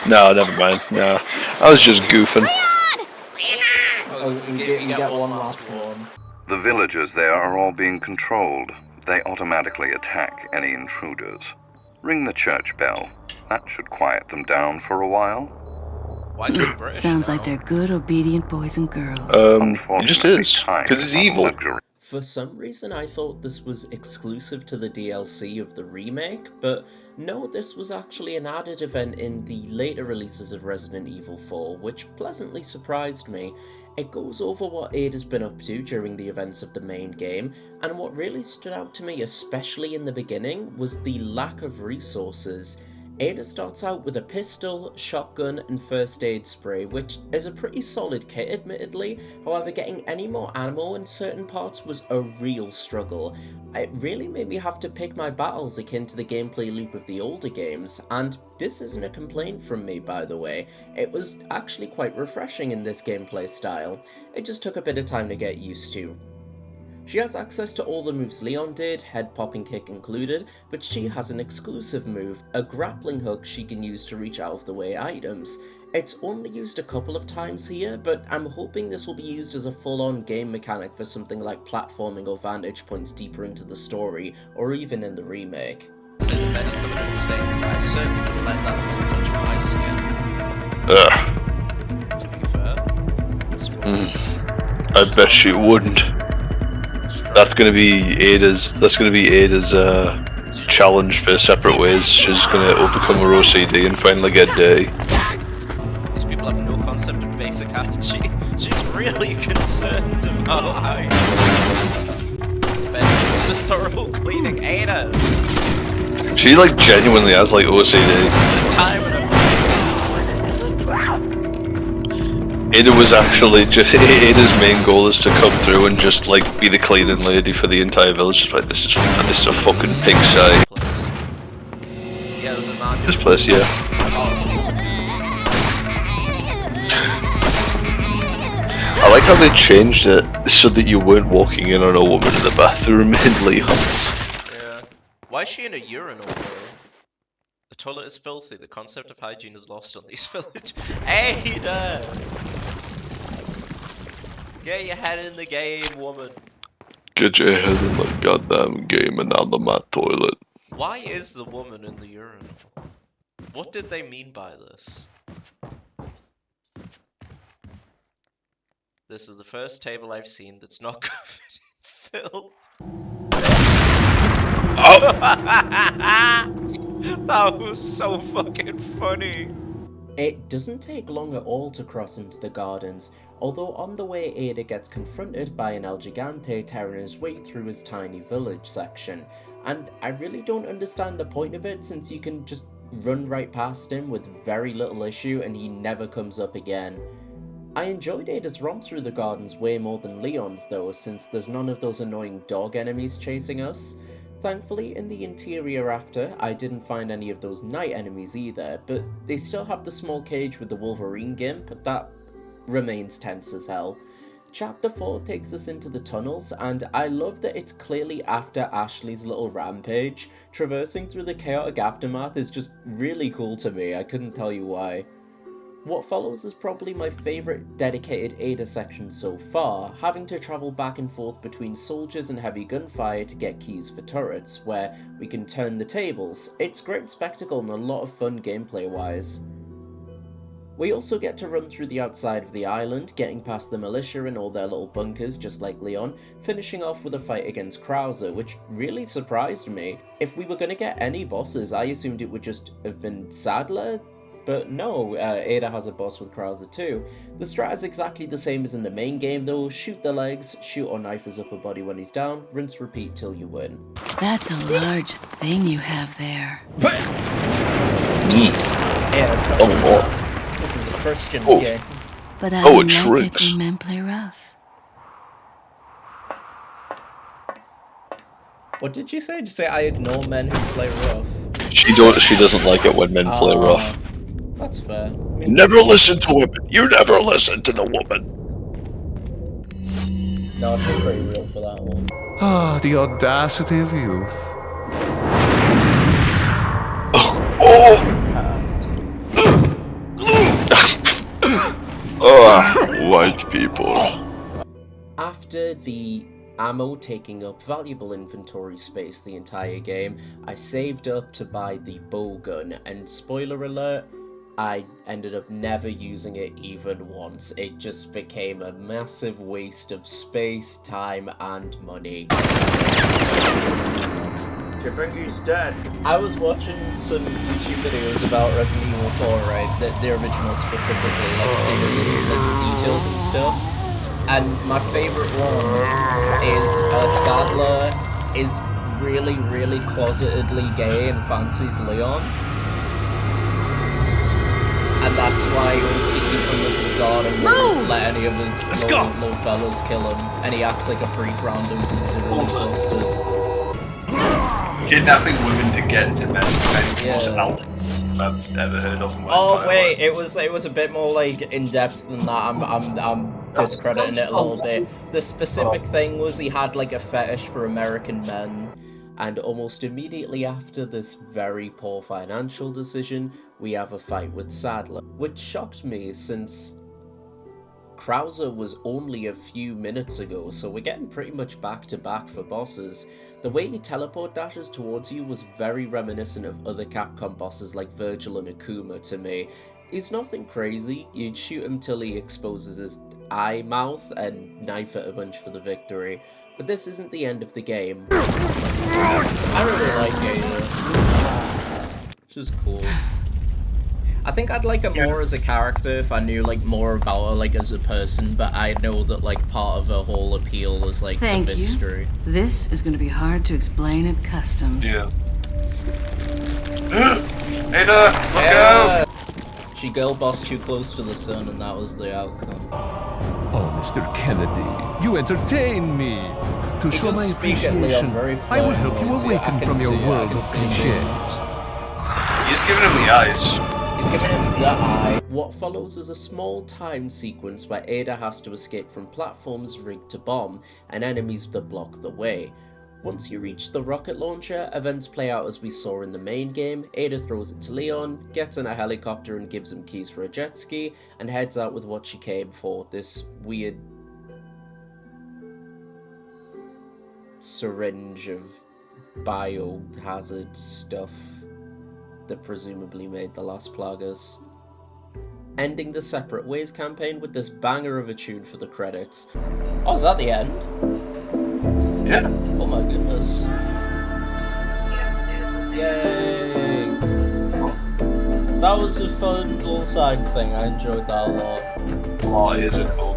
No, never mind. No, I was just goofing. Oh, you get one last one. The villagers there are all being controlled. They automatically attack any intruders. Ring the church bell. That should quiet them down for a while. Why is it British? Sounds like they're good, obedient boys and girls. It just is. Because it's evil. For some reason I thought this was exclusive to the DLC of the remake, but no, this was actually an added event in the later releases of Resident Evil 4, which pleasantly surprised me. It goes over what Ada's been up to during the events of the main game, and what really stood out to me, especially in the beginning, was the lack of resources. Ada starts out with a pistol, shotgun, and first aid spray, which is a pretty solid kit admittedly, however getting any more ammo in certain parts was a real struggle. It really made me have to pick my battles akin to the gameplay loop of the older games, and this isn't a complaint from me by the way. It was actually quite refreshing in this gameplay style. It just took a bit of time to get used to. She has access to all the moves Leon did, head popping kick included, but she has an exclusive move, a grappling hook she can use to reach out of the way items. It's only used a couple of times here, but I'm hoping this will be used as a full-on game mechanic for something like platforming or vantage points deeper into the story, or even in the remake. So the bed is covered in stains. I certainly wouldn't let that full touch my skin. To be fair, I bet she wouldn't. That's gonna be Ada's challenge for Separate Ways. She's gonna overcome her OCD and finally get dirty. These people have no concept of basic hygiene. She's really concerned about hygiene. Ben needs a thorough cleaning. Ada! She like genuinely has like OCD. It's a time and a Ada was actually just Ada's main goal is to come through and just like be the cleaning lady for the entire village. Just like this is a fucking pigsty. Yeah, there's a man. This place, yeah. I like how they changed it so that you weren't walking in on a woman in the bathroom in Leon's. Yeah. Why is she in a urinal though? The toilet is filthy. The concept of hygiene is lost on these villages. Ada! Get your head in the game, woman. Get your head in the goddamn game and out of my toilet. Why is the woman in the urinal? What did they mean by this? This is the first table I've seen that's not covered in filth. Oh! That was so fucking funny. It doesn't take long at all to cross into the gardens, although on the way Ada gets confronted by an El Gigante tearing his way through his tiny village section, and I really don't understand the point of it since you can just run right past him with very little issue and he never comes up again. I enjoyed Ada's romp through the gardens way more than Leon's though, since there's none of those annoying dog enemies chasing us. Thankfully, in the interior after, I didn't find any of those night enemies either, but they still have the small cage with the Wolverine gimp, that remains tense as hell. Chapter 4 takes us into the tunnels, and I love that it's clearly after Ashley's little rampage. Traversing through the chaotic aftermath is just really cool to me, I couldn't tell you why. What follows is probably my favourite dedicated Ada section so far, having to travel back and forth between soldiers and heavy gunfire to get keys for turrets, where we can turn the tables. It's great spectacle and a lot of fun gameplay wise. We also get to run through the outside of the island, getting past the militia and all their little bunkers just like Leon, finishing off with a fight against Krauser, which really surprised me. If we were going to get any bosses, I assumed it would just have been Sadler. But no, Ada has a boss with Krauser too. The strat is exactly the same as in the main game though, shoot the legs, shoot or knife his upper body when he's down, rinse repeat till you win. That's a large thing you have there. Yeah, Oh, more. this is a Christian Oh. game. But I Oh, like it it shrinks. when men play rough. What did you say? Did you say I ignore men who play rough? She doesn't like it when men play rough. That's fair. Never listen to women. You never listen to the woman. No, I feel pretty real for that one. Ah, the audacity of youth. Oh! White people. After the ammo taking up valuable inventory space the entire game, I saved up to buy the bow gun, and spoiler alert, I ended up never using it even once. It just became a massive waste of space, time, and money. Do you think he's dead? I was watching some YouTube videos about Resident Evil 4, right? The original specifically, like theories and like details and stuff. And my favourite one is Sadler is really, really closetedly gay and fancies Leon. And that's why he wants to keep him as his guard and won't let any of his low fellas kill him. And he acts like a freak round him because he's a really busted. Kidnapping women to get to men is kind of the most out I've ever heard of. Oh wait, it was a bit more like in depth than that. I'm discrediting it a little bit. The specific thing was he had like a fetish for American men, and almost immediately after this very poor financial decision, we have a fight with Sadler, which shocked me since Krauser was only a few minutes ago, so we're getting pretty much back to back for bosses. The way he teleport dashes towards you was very reminiscent of other Capcom bosses like Virgil and Akuma to me. He's nothing crazy, you'd shoot him till he exposes his eye mouth and knife it a bunch for the victory, but this isn't the end of the game. I really like Ada. She's cool. I think I'd like her more as a character if I knew like more about her like as a person, but I know that like part of her whole appeal is like the mystery. This is going to be hard to explain at customs. Yeah. Ada, look out! She girl bossed too close to the sun and that was the outcome. Oh, Mr. Kennedy, you entertain me. To show my appreciation, I will help you awaken from your world of cliches. He's giving him the eyes. He's giving him the eye. What follows is a small time sequence where Ada has to escape from platforms rigged to bomb and enemies that block the way. Once you reach the rocket launcher, events play out as we saw in the main game. Ada throws it to Leon, gets in a helicopter and gives him keys for a jet ski, and heads out with what she came for, this weird syringe of biohazard stuff that presumably made the last Plagas. Ending the Separate Ways campaign with this banger of a tune for the credits. Oh, is that the end? Yeah. Oh my goodness. Yay! That was a fun little side thing. I enjoyed that a lot. Oh, is it cool?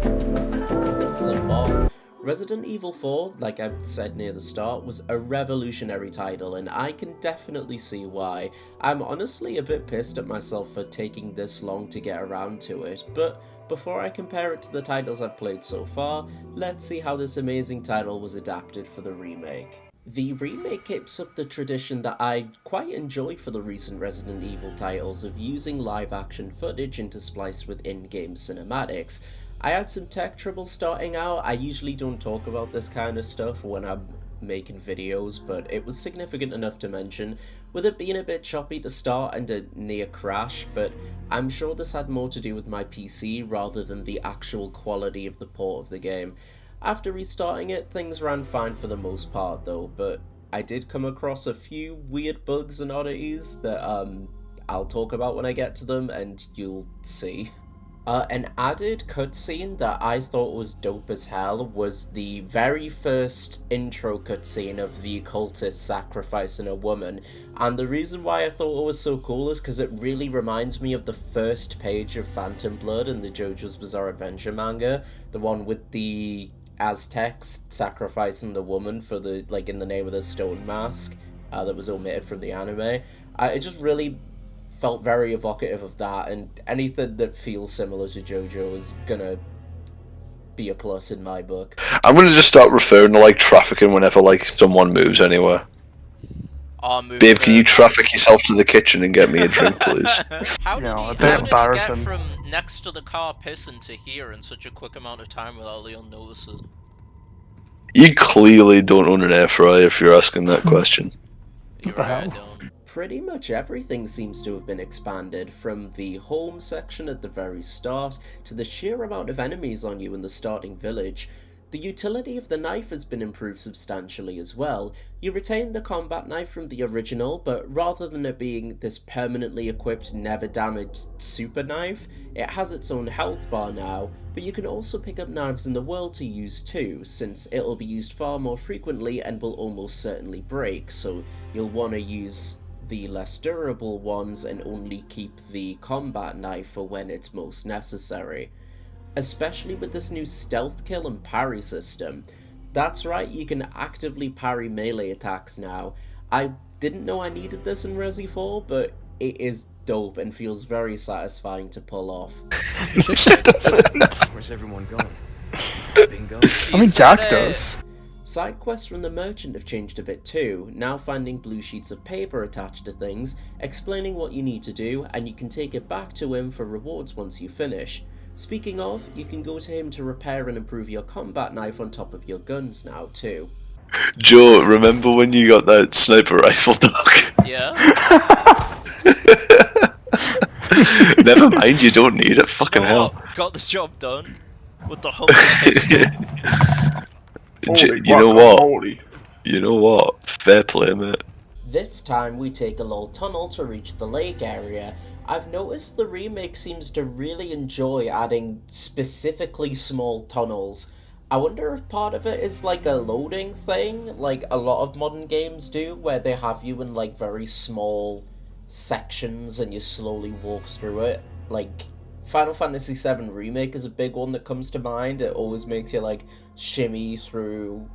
Resident Evil 4, like I said near the start, was a revolutionary title, and I can definitely see why. I'm honestly a bit pissed at myself for taking this long to get around to it, but before I compare it to the titles I've played so far, let's see how this amazing title was adapted for the remake. The remake keeps up the tradition that I quite enjoy for the recent Resident Evil titles of using live-action footage interspliced with in-game cinematics. I had some tech trouble starting out. I usually don't talk about this kind of stuff when I'm making videos, but it was significant enough to mention, with it being a bit choppy to start and a near crash, but I'm sure this had more to do with my PC rather than the actual quality of the port of the game. After restarting it, things ran fine for the most part though, but I did come across a few weird bugs and oddities that I'll talk about when I get to them, and you'll see. An added cutscene that I thought was dope as hell was the very first intro cutscene of the cultist sacrificing a woman, and the reason why I thought it was so cool is because it really reminds me of the first page of Phantom Blood in the JoJo's Bizarre Adventure manga, the one with the Aztecs sacrificing the woman for the, like, in the name of the stone mask, that was omitted from the anime. It just really felt very evocative of that, and anything that feels similar to JoJo is gonna be a plus in my book. I'm gonna just start referring to like trafficking whenever like someone moves anywhere. Babe, can you traffic yourself to the kitchen and get me a drink, please? How did he get from next to the car pissing to here in such a quick amount of time without Leon noticing? You clearly don't own an air fryer if you're asking that question. You're right, I don't. Pretty much everything seems to have been expanded, from the home section at the very start to the sheer amount of enemies on you in the starting village. The utility of the knife has been improved substantially as well. You retain the combat knife from the original, but rather than it being this permanently equipped, never damaged super knife, it has its own health bar now, but you can also pick up knives in the world to use too, since it'll be used far more frequently and will almost certainly break, so you'll want to use the less durable ones and only keep the combat knife for when it's most necessary. Especially with this new stealth kill and parry system. That's right, you can actively parry melee attacks now. I didn't know I needed this in Resi 4, but it is dope and feels very satisfying to pull off. Where's everyone going? Bingo? I mean, Jack does. Side quests from the merchant have changed a bit too, now finding blue sheets of paper attached to things, explaining what you need to do, and you can take it back to him for rewards once you finish. Speaking of, you can go to him to repair and improve your combat knife on top of your guns now too. Joe, remember when you got that sniper rifle, dog? Yeah. Never mind, you don't need it, fucking hell. Got the job done with the humble pistol. You know what? You know what? Fair play, mate. This time we take a little tunnel to reach the lake area. I've noticed the remake seems to really enjoy adding specifically small tunnels. I wonder if part of it is like a loading thing, like a lot of modern games do, where they have you in like very small sections and you slowly walk through it. Like Final Fantasy VII Remake is a big one that comes to mind. It always makes you like shimmy through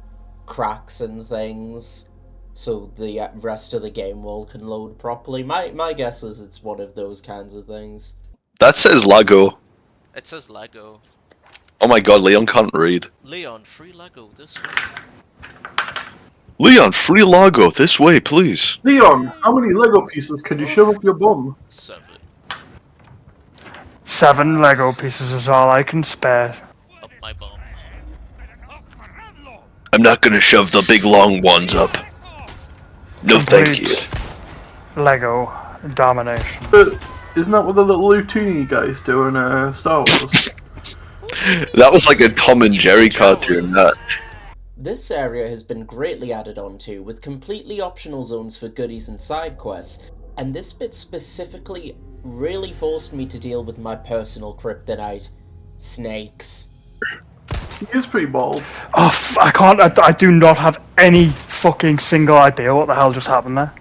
cracks and things so the rest of the game world can load properly. My guess is it's one of those kinds of things. That says Lego. It says Lego. Oh my god, Leon can't read. Leon, free Lego this way. Leon, free Lego this way, please. Leon, how many Lego pieces can you shove up your bum? 7. 7 Lego pieces is all I can spare. Up my bum. I'm not gonna shove the big long ones up. No, thank you. Lego domination. Isn't that what the little Looney guys do in Star Wars? That was like a Tom and Jerry cartoon, that. This area has been greatly added onto, with completely optional zones for goodies and side quests, and this bit specifically really forced me to deal with my personal kryptonite: snakes. He is pretty bald. Oh, I can't. I do not have any fucking single idea what the hell just happened there.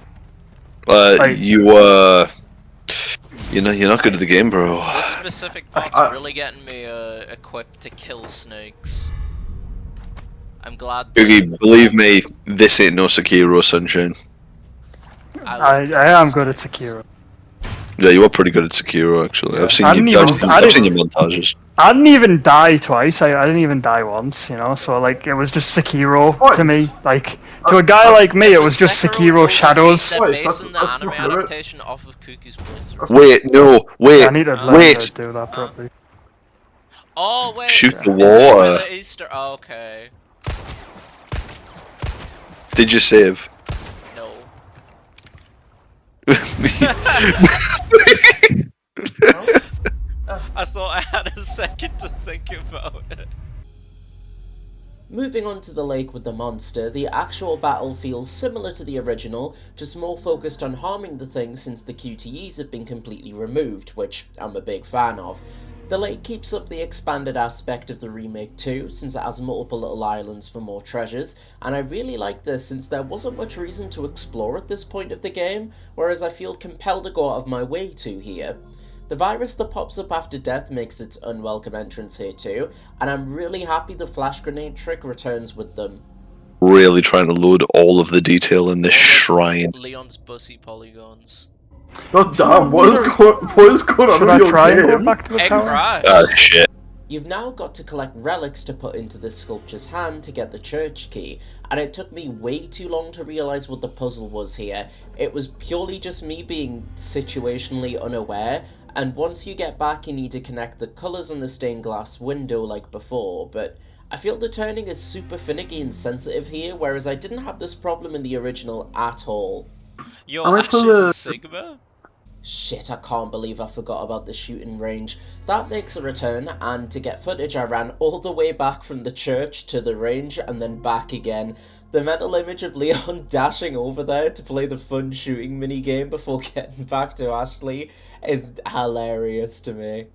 You're not good at the game, bro. This specific part's really getting me equipped to kill snakes. I'm glad. Googie, believe me, this ain't no Sekiro, sunshine. I am good at Sekiro. Yeah, you are pretty good at Sekiro, actually. I've seen your montages. I didn't even die twice. I didn't even die once, you know. So like, it was just Sekiro to me. Like to a guy like me, it was just Sekiro Shadows. They're basing the anime adaptation off of Kuki's playthrough. Wait, no, wait, I need to learn to do that properly. Oh wait, shoot the is this water. where the Easter? Oh, okay. Did you save? No. I thought I had a second to think about it. Moving on to the lake with the monster, the actual battle feels similar to the original, just more focused on harming the thing since the QTEs have been completely removed, which I'm a big fan of. The lake keeps up the expanded aspect of the remake too, since it has multiple little islands for more treasures, and I really like this since there wasn't much reason to explore at this point of the game, whereas I feel compelled to go out of my way to here. The virus that pops up after death makes its unwelcome entrance here too, and I'm really happy the flash grenade trick returns with them. Really trying to load all of the detail in this shrine. Leon's bussy polygons. God damn, what is going on with your game? Back to the tower? Ah, shit. You've now got to collect relics to put into this sculpture's hand to get the church key, and it took me way too long to realise what the puzzle was here. It was purely just me being situationally unaware, and once you get back you need to connect the colours on the stained glass window like before, but I feel the turning is super finicky and sensitive here, whereas I didn't have this problem in the original at all. Your Ashes is Sigma? Shit, I can't believe I forgot about the shooting range. That makes a return, and to get footage I ran all the way back from the church to the range and then back again. The mental image of Leon dashing over there to play the fun shooting minigame before getting back to Ashley is hilarious to me.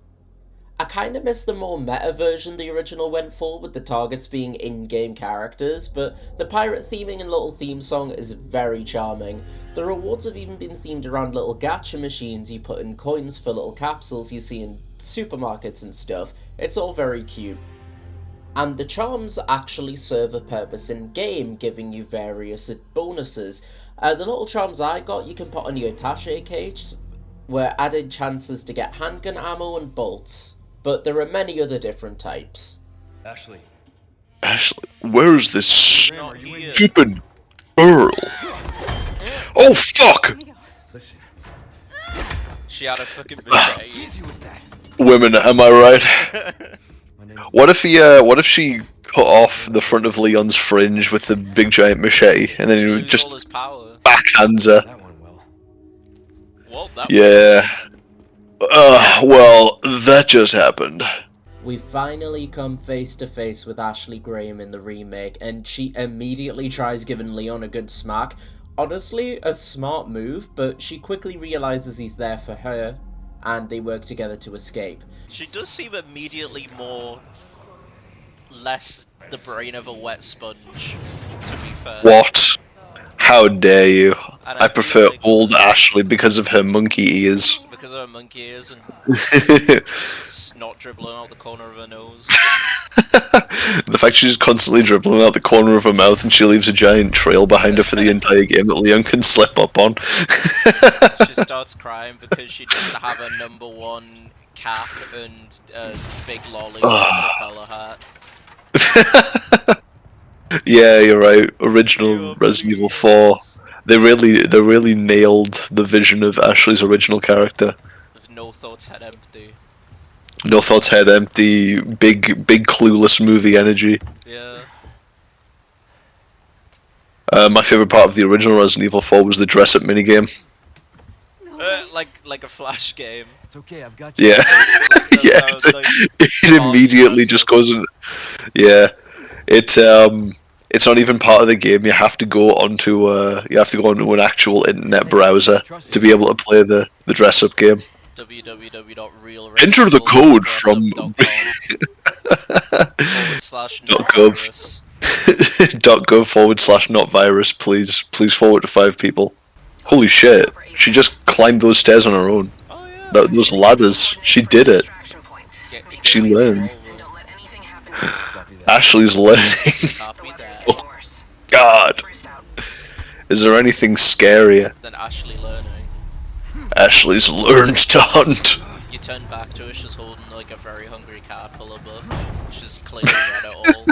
I kinda miss the more meta version the original went for, with the targets being in-game characters, but the pirate theming and little theme song is very charming. The rewards have even been themed around little gacha machines you put in coins for little capsules you see in supermarkets and stuff. It's all very cute. And the charms actually serve a purpose in-game, giving you various bonuses. The little charms I got you can put on your attaché case, were added chances to get handgun ammo and bolts. But there are many other different types. Ashley, where is this stupid girl? Oh fuck! Listen. She had a fucking machete. Women, am I right? What if she cut off the front of Leon's fringe with the big giant machete, and then he just backhands her? Yeah. Well, that just happened. We finally come face to face with Ashley Graham in the remake, and she immediately tries giving Leon a good smack. Honestly, a smart move, but she quickly realizes he's there for her, and they work together to escape. She does seem immediately less the brain of a wet sponge, to be fair. What? How dare you? I prefer old Ashley because of her monkey ears. Because of her monkey ears and snot dribbling out the corner of her nose. The fact she's constantly dribbling out the corner of her mouth and she leaves a giant trail behind her for the entire game that Leon can slip up on. She starts crying because she doesn't have a #1 cap and a big lollipop propeller hat. Yeah, you're right. Original Resident Evil 4. They really nailed the vision of Ashley's original character. With no thoughts, head empty. No thoughts, head empty, big clueless movie energy. Yeah. My favorite part of the original Resident Evil 4 was the dress-up minigame. Like a flash game. It's okay, I've got you. Yeah, yeah. It immediately just goes in. Yeah, it's not even part of the game. You have to go onto an actual internet browser to be able to play the dress-up game. www.realresident.com. Enter the code from. Dot .gov. .gov/not virus, please. Please forward to 5 people. Holy shit. She just climbed those stairs on her own. Those ladders. She did it. She learned. Ashley's learning. Oh, God. Is there anything scarier than Ashley learning? Ashley's learned to hunt. You turn back to her, she's holding like a very hungry caterpillar book. She's clearly read it all.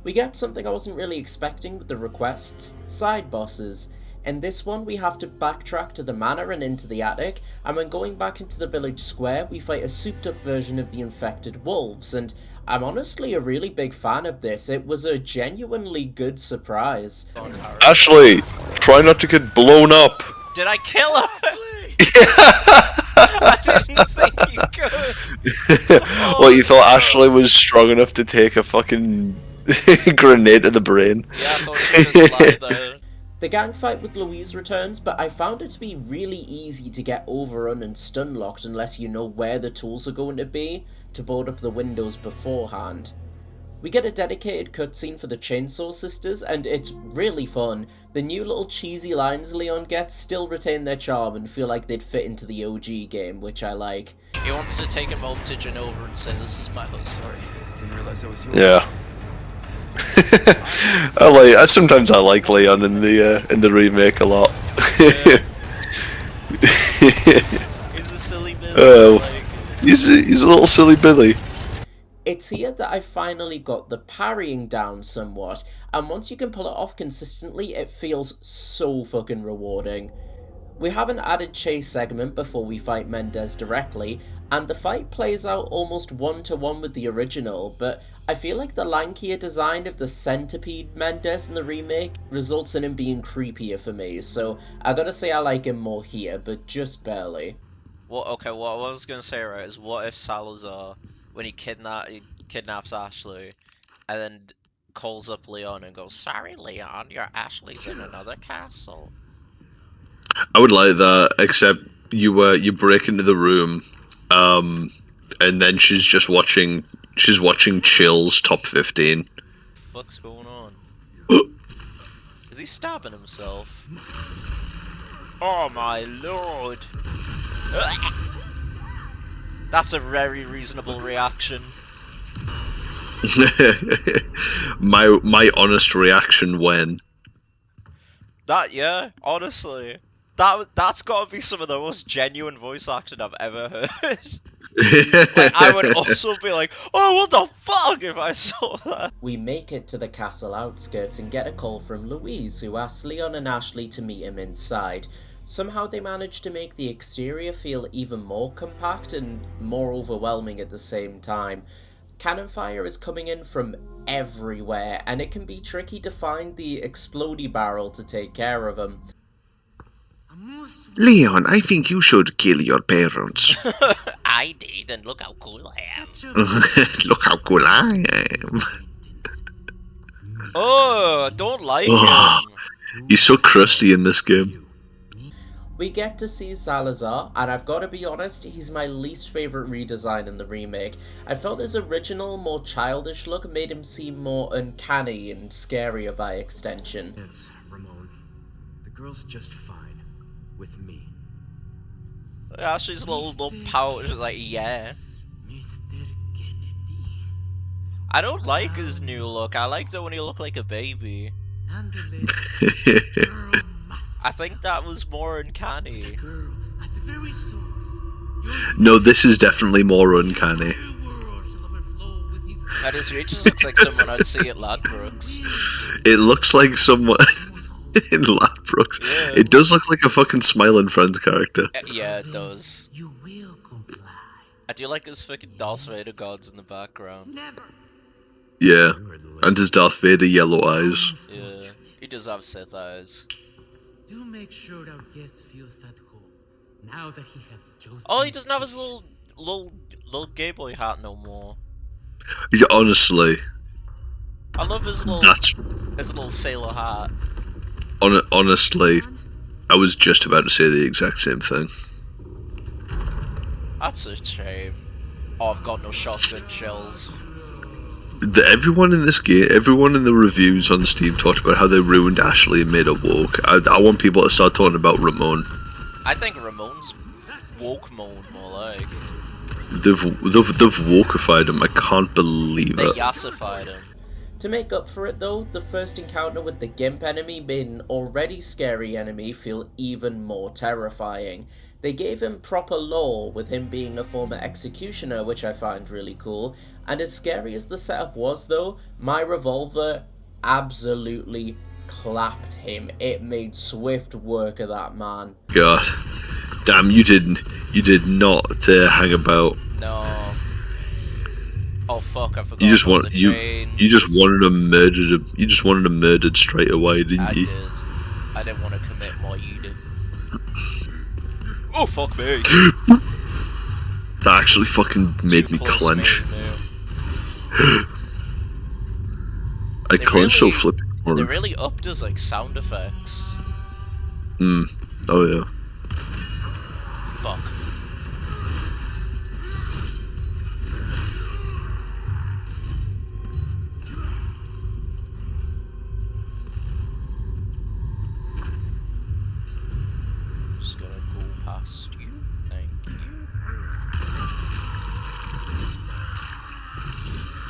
We get something I wasn't really expecting with the requests, side bosses. In this one, we have to backtrack to the manor and into the attic, and when going back into the village square, we fight a souped-up version of the infected wolves, and I'm honestly a really big fan of this. It was a genuinely good surprise. Ashley, try not to get blown up. Did I kill her? I didn't think you could. Well, you thought Ashley was strong enough to take a fucking grenade to the brain? Yeah, I thought she was alive there. The gang fight with Louise returns, but I found it to be really easy to get overrun and stun locked unless you know where the tools are going to be to board up the windows beforehand. We get a dedicated cutscene for the Chainsaw Sisters, and it's really fun. The new little cheesy lines Leon gets still retain their charm and feel like they'd fit into the OG game, which I like. He wants to take a voltage over and say, "This is my house." Sorry, didn't realize that was yours. Yeah. Sometimes I like Leon in the remake a lot. He's a silly Billy. He's a little silly Billy. It's here that I finally got the parrying down somewhat, and once you can pull it off consistently, it feels so fucking rewarding. We have an added chase segment before we fight Mendez directly, and the fight plays out almost one-to-one with the original, but I feel like the lankier design of the centipede Mendez in the remake results in him being creepier for me, so I gotta say I like him more here, but just barely. What I was gonna say, right, is what if Salazar, when he kidnaps Ashley, and then calls up Leon and goes, "Sorry, Leon, your Ashley's in another castle." I would like that, except you break into the room, and then she's just watching Chill's top 15. What's going on? Is he stabbing himself? Oh my lord! That's a very reasonable reaction. my honest reaction when. Yeah, honestly. That's gotta be some of the most genuine voice acting I've ever heard. Like, I would also be like, "Oh, what the fuck," if I saw that. We make it to the castle outskirts and get a call from Louise, who asks Leon and Ashley to meet him inside. Somehow they manage to make the exterior feel even more compact and more overwhelming at the same time. Cannon fire is coming in from everywhere, and it can be tricky to find the explodey barrel to take care of them. Leon, I think you should kill your parents. I did, and look how cool I am. Look how cool I am. Oh, I don't like him. He's so crusty in this game. We get to see Salazar, and I've got to be honest, he's my least favourite redesign in the remake. I felt his original, more childish look made him seem more uncanny and scarier by extension. It's Ramon. The girl's just fine with me. Ashley's little pouch is like, yeah. I don't like his new look. I liked it when he looked like a baby. I think that was more uncanny. No, this is definitely more uncanny. And his face just looks like someone I'd see at Ladbrokes. It looks like someone in Ladbrokes. Yeah. It does look like a fucking Smiling Friends character. Yeah, it does. I do like his fucking Darth Vader gods in the background. Yeah, and his Darth Vader yellow eyes. Yeah, he does have Sith eyes. Do make sure our guest feels at home now that he has chosen. Oh, he doesn't have his little gay boy hat no more. Yeah, honestly. I love his little sailor hat. Honestly, I was just about to say the exact same thing. That's a shame. Oh, I've got no shotgun shells. Everyone in this game, everyone in the reviews on Steam talked about how they ruined Ashley and made her woke. I want people to start talking about Ramon. I think Ramon's woke mode more like. They've wokeified him. I can't believe They it. yassified him. To make up for it though, the first encounter with the GIMP enemy made an already scary enemy feel even more terrifying. They gave him proper lore, with him being a former executioner, which I find really cool, and as scary as the setup was though, my revolver absolutely clapped him. It made swift work of that man. God, damn! You did not hang about. No. Oh fuck! I forgot. You just about the you just wanted him murdered. You just wanted him murdered straight away, didn't you? did. I didn't want to commit more. You did. Oh fuck me! That actually fucking made me clench. I clenched so flipping. They really upped his like sound effects. Oh yeah. Fuck. Just gonna go past you. Thank you.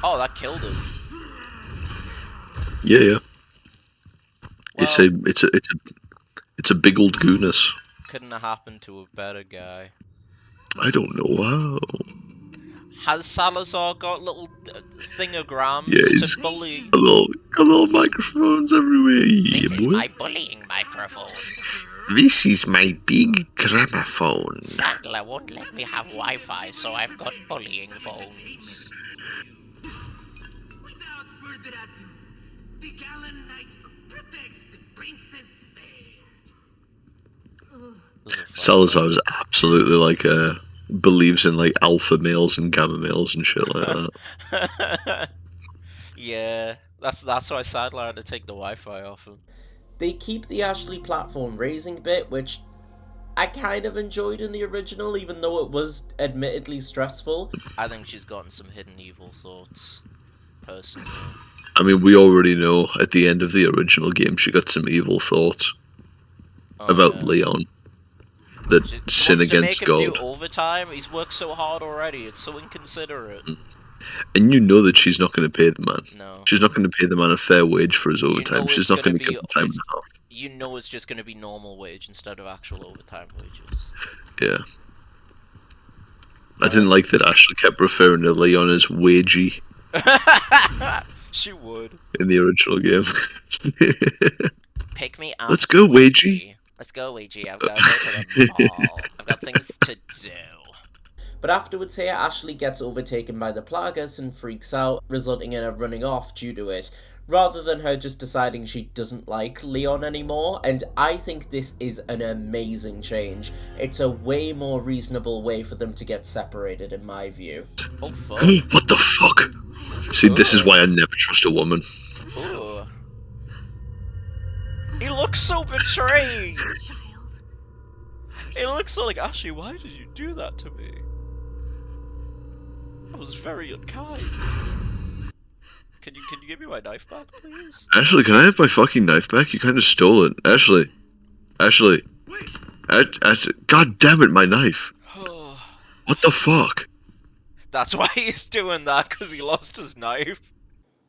Oh, that killed him. Yeah. It's a big old gooness. Couldn't have happened to a better guy. I don't know how. Has Salazar got little thingograms Yeah, he's to bully? got little microphones everywhere. This is my bullying microphone. This is my big gramophone. Sandler won't let me have Wi-Fi, so I've got bullying phones. Salazar is absolutely like believes in like alpha males and gamma males and shit like that. Yeah, that's why Sadler had to take the Wi-Fi off him. They keep the Ashley platform raising bit, which I kind of enjoyed in the original, even though it was admittedly stressful. I think she's gotten some hidden evil thoughts, personally. I mean, we already know at the end of the original game she got some evil thoughts about Leon. That sin against God. Make him do overtime. He's worked so hard already. It's so inconsiderate. And you know that she's not going to pay the man. No. She's not going to pay the man a fair wage for his overtime. She's not going to give him time and a half. You know it's just going to be normal wage instead of actual overtime wages. Yeah. I didn't like that Ashley kept referring to Leon as wagey. She would. In the original game. Pick me up. Let's go, wagey. Let's go, Ouija. I've got to go to the mall. I've got things to do. But afterwards here, Ashley gets overtaken by the Plagas and freaks out, resulting in her running off due to it, rather than her just deciding she doesn't like Leon anymore, and I think this is an amazing change. It's a way more reasonable way for them to get separated, in my view. Oh, fuck. What the fuck? See, this is why I never trust a woman. Ooh. He looks so betrayed! He looks so like, Ashley, why did you do that to me? That was very unkind. Can you give me my knife back, please? Ashley, can I have my fucking knife back? You kind of stole it. Ashley. God damn it, my knife. What the fuck? That's why he's doing that, because he lost his knife.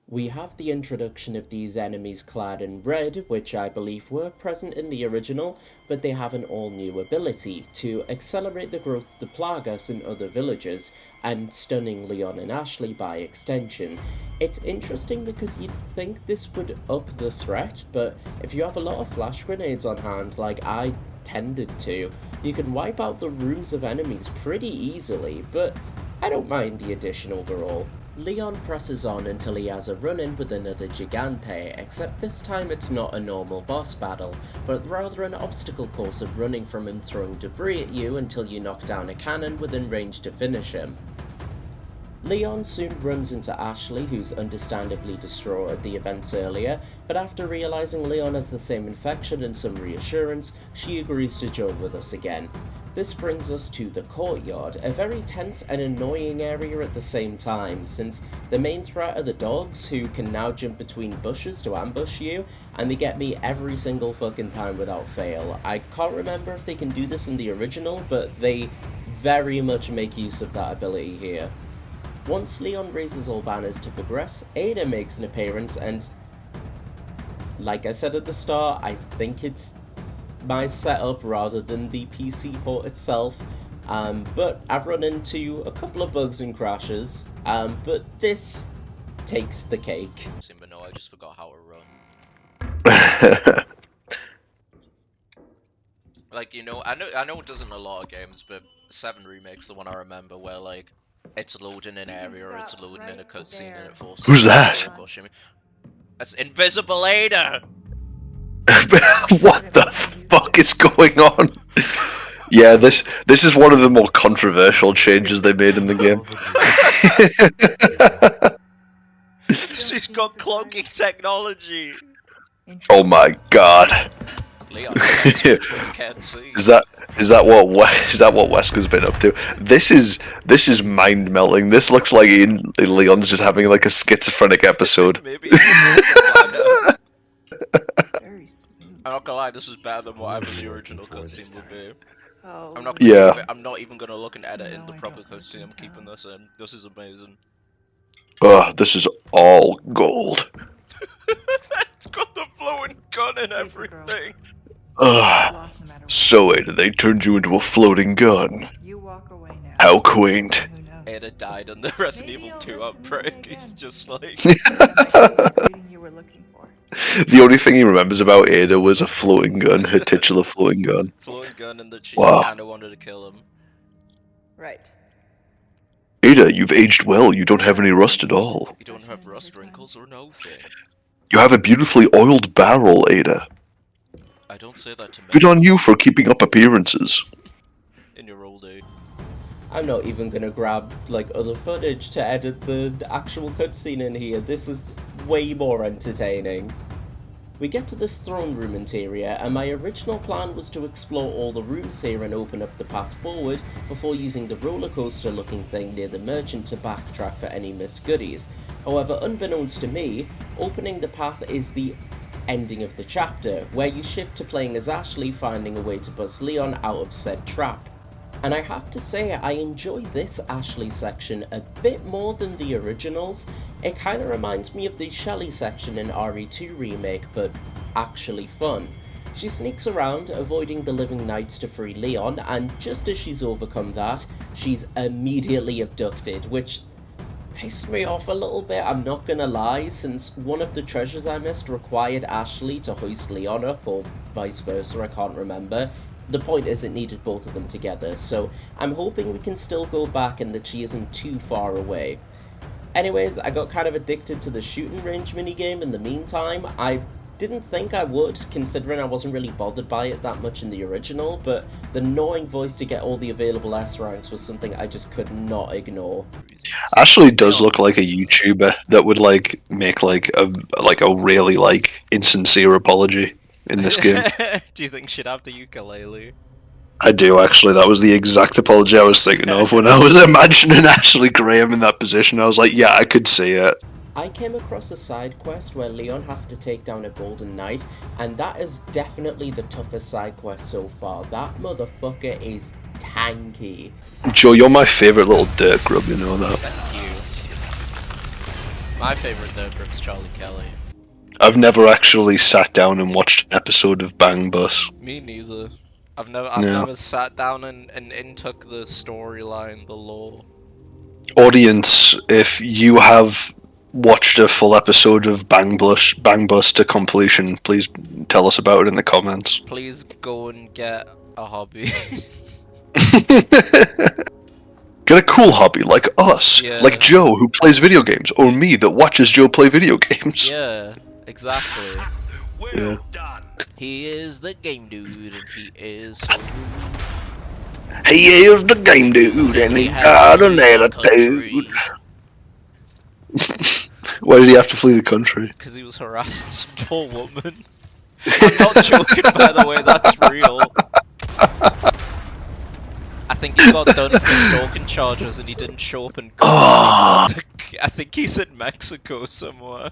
We have the introduction of these enemies clad in red, which I believe were present in the original, but they have an all-new ability to accelerate the growth of the Plagas in other villages, and stunning Leon and Ashley by extension. It's interesting because you'd think this would up the threat, but if you have a lot of flash grenades on hand, like I tended to, you can wipe out the rooms of enemies pretty easily, but I don't mind the addition overall. Leon presses on until he has a run-in with another Gigante, except this time it's not a normal boss battle, but rather an obstacle course of running from him throwing debris at you until you knock down a cannon within range to finish him. Leon soon runs into Ashley, who's understandably distraught at the events earlier, but after realising Leon has the same infection and some reassurance, she agrees to join with us again. This brings us to the courtyard, a very tense and annoying area at the same time, since the main threat are the dogs, who can now jump between bushes to ambush you, and they get me every single fucking time without fail. I can't remember if they can do this in the original, but they very much make use of that ability here. Once Leon raises all banners to progress, Ada makes an appearance, and like I said at the start, I think it's my setup rather than the PC port itself, but I've run into a couple of bugs and crashes, but this takes the cake. But no, I just forgot how to run. Like, you know, I know it does in a lot of games, but 7 Remake's the one I remember where, like, it's loading an area or it's loading in a cutscene and it forces Who's that? That's Invisible Ada! What the fuck is going on? Yeah, this is one of the more controversial changes they made in the game. She's got cloaking technology! Oh my god. Leon, can't see. Is that what Wesker's been up to? This is mind melting. This looks like Leon's just having like a schizophrenic episode. Maybe. I'm not gonna lie, this is better than what I thought the original cutscene would be. I'm not even gonna look and edit in the proper cutscene. I'm keeping this in. This is amazing. This is all gold. It's got the flowing gun and everything. So Ada, they turned you into a floating gun. How quaint. Ada died in the Resident Evil 2 outbreak. He's just like. The only thing he remembers about Ada was a floating gun, her titular floating gun. Floating gun, and that she kinda wanted to kill him. Right. Ada, you've aged well. You don't have any rust at all. You don't have rust, wrinkles, or nothing. You have a beautifully oiled barrel, Ada. I don't say that to me. Good on you for keeping up appearances. In your old age. I'm not even gonna grab, like, other footage to edit the actual cutscene in here. This is way more entertaining. We get to this throne room interior, and my original plan was to explore all the rooms here and open up the path forward before using the roller coaster looking thing near the merchant to backtrack for any missed goodies. However, unbeknownst to me, opening the path is the ending of the chapter, where you shift to playing as Ashley finding a way to bust Leon out of said trap. And I have to say, I enjoy this Ashley section a bit more than the originals. It kinda reminds me of the Shelly section in RE2 Remake, but actually fun. She sneaks around, avoiding the living knights to free Leon, and just as she's overcome that, she's immediately abducted, which pissed me off a little bit, I'm not gonna lie, since one of the treasures I missed required Ashley to hoist Leon up, or vice versa, I can't remember. The point is it needed both of them together, so I'm hoping we can still go back and that she isn't too far away. Anyways, I got kind of addicted to the shooting range minigame in the meantime. I didn't think I would, considering I wasn't really bothered by it that much in the original, but the gnawing voice to get all the available S ranks was something I just could not ignore. Ashley does look like a YouTuber that would like make like a really like insincere apology in this game. Do you think she'd have the ukulele? I do actually. That was the exact apology I was thinking of when I was imagining Ashley Graham in that position. I was like, yeah, I could see it. I came across a side quest where Leon has to take down a golden knight, and that is definitely the toughest side quest so far. That motherfucker is tanky. Joe, you're my favourite little dirt grub, you know that. Thank you. My favourite dirt grub's Charlie Kelly. I've never actually sat down and watched an episode of Bang Bus. Me neither. I've never sat down and intook the storyline, the lore. Audience, if you have watched a full episode of Bang Bus to completion, please tell us about it in the comments. Please go and get a hobby. Get a cool hobby like us, like Joe who plays video games, or me that watches Joe play video games. Yeah, exactly. Yeah. He is the game dude, and he is so rude. He is the game dude, and he got an attitude. Why did he have to flee the country? Because he was harassing some poor woman. I'm not joking, by the way, that's real. I think he got done for stalking charges and he didn't show up in court. I think he's in Mexico somewhere.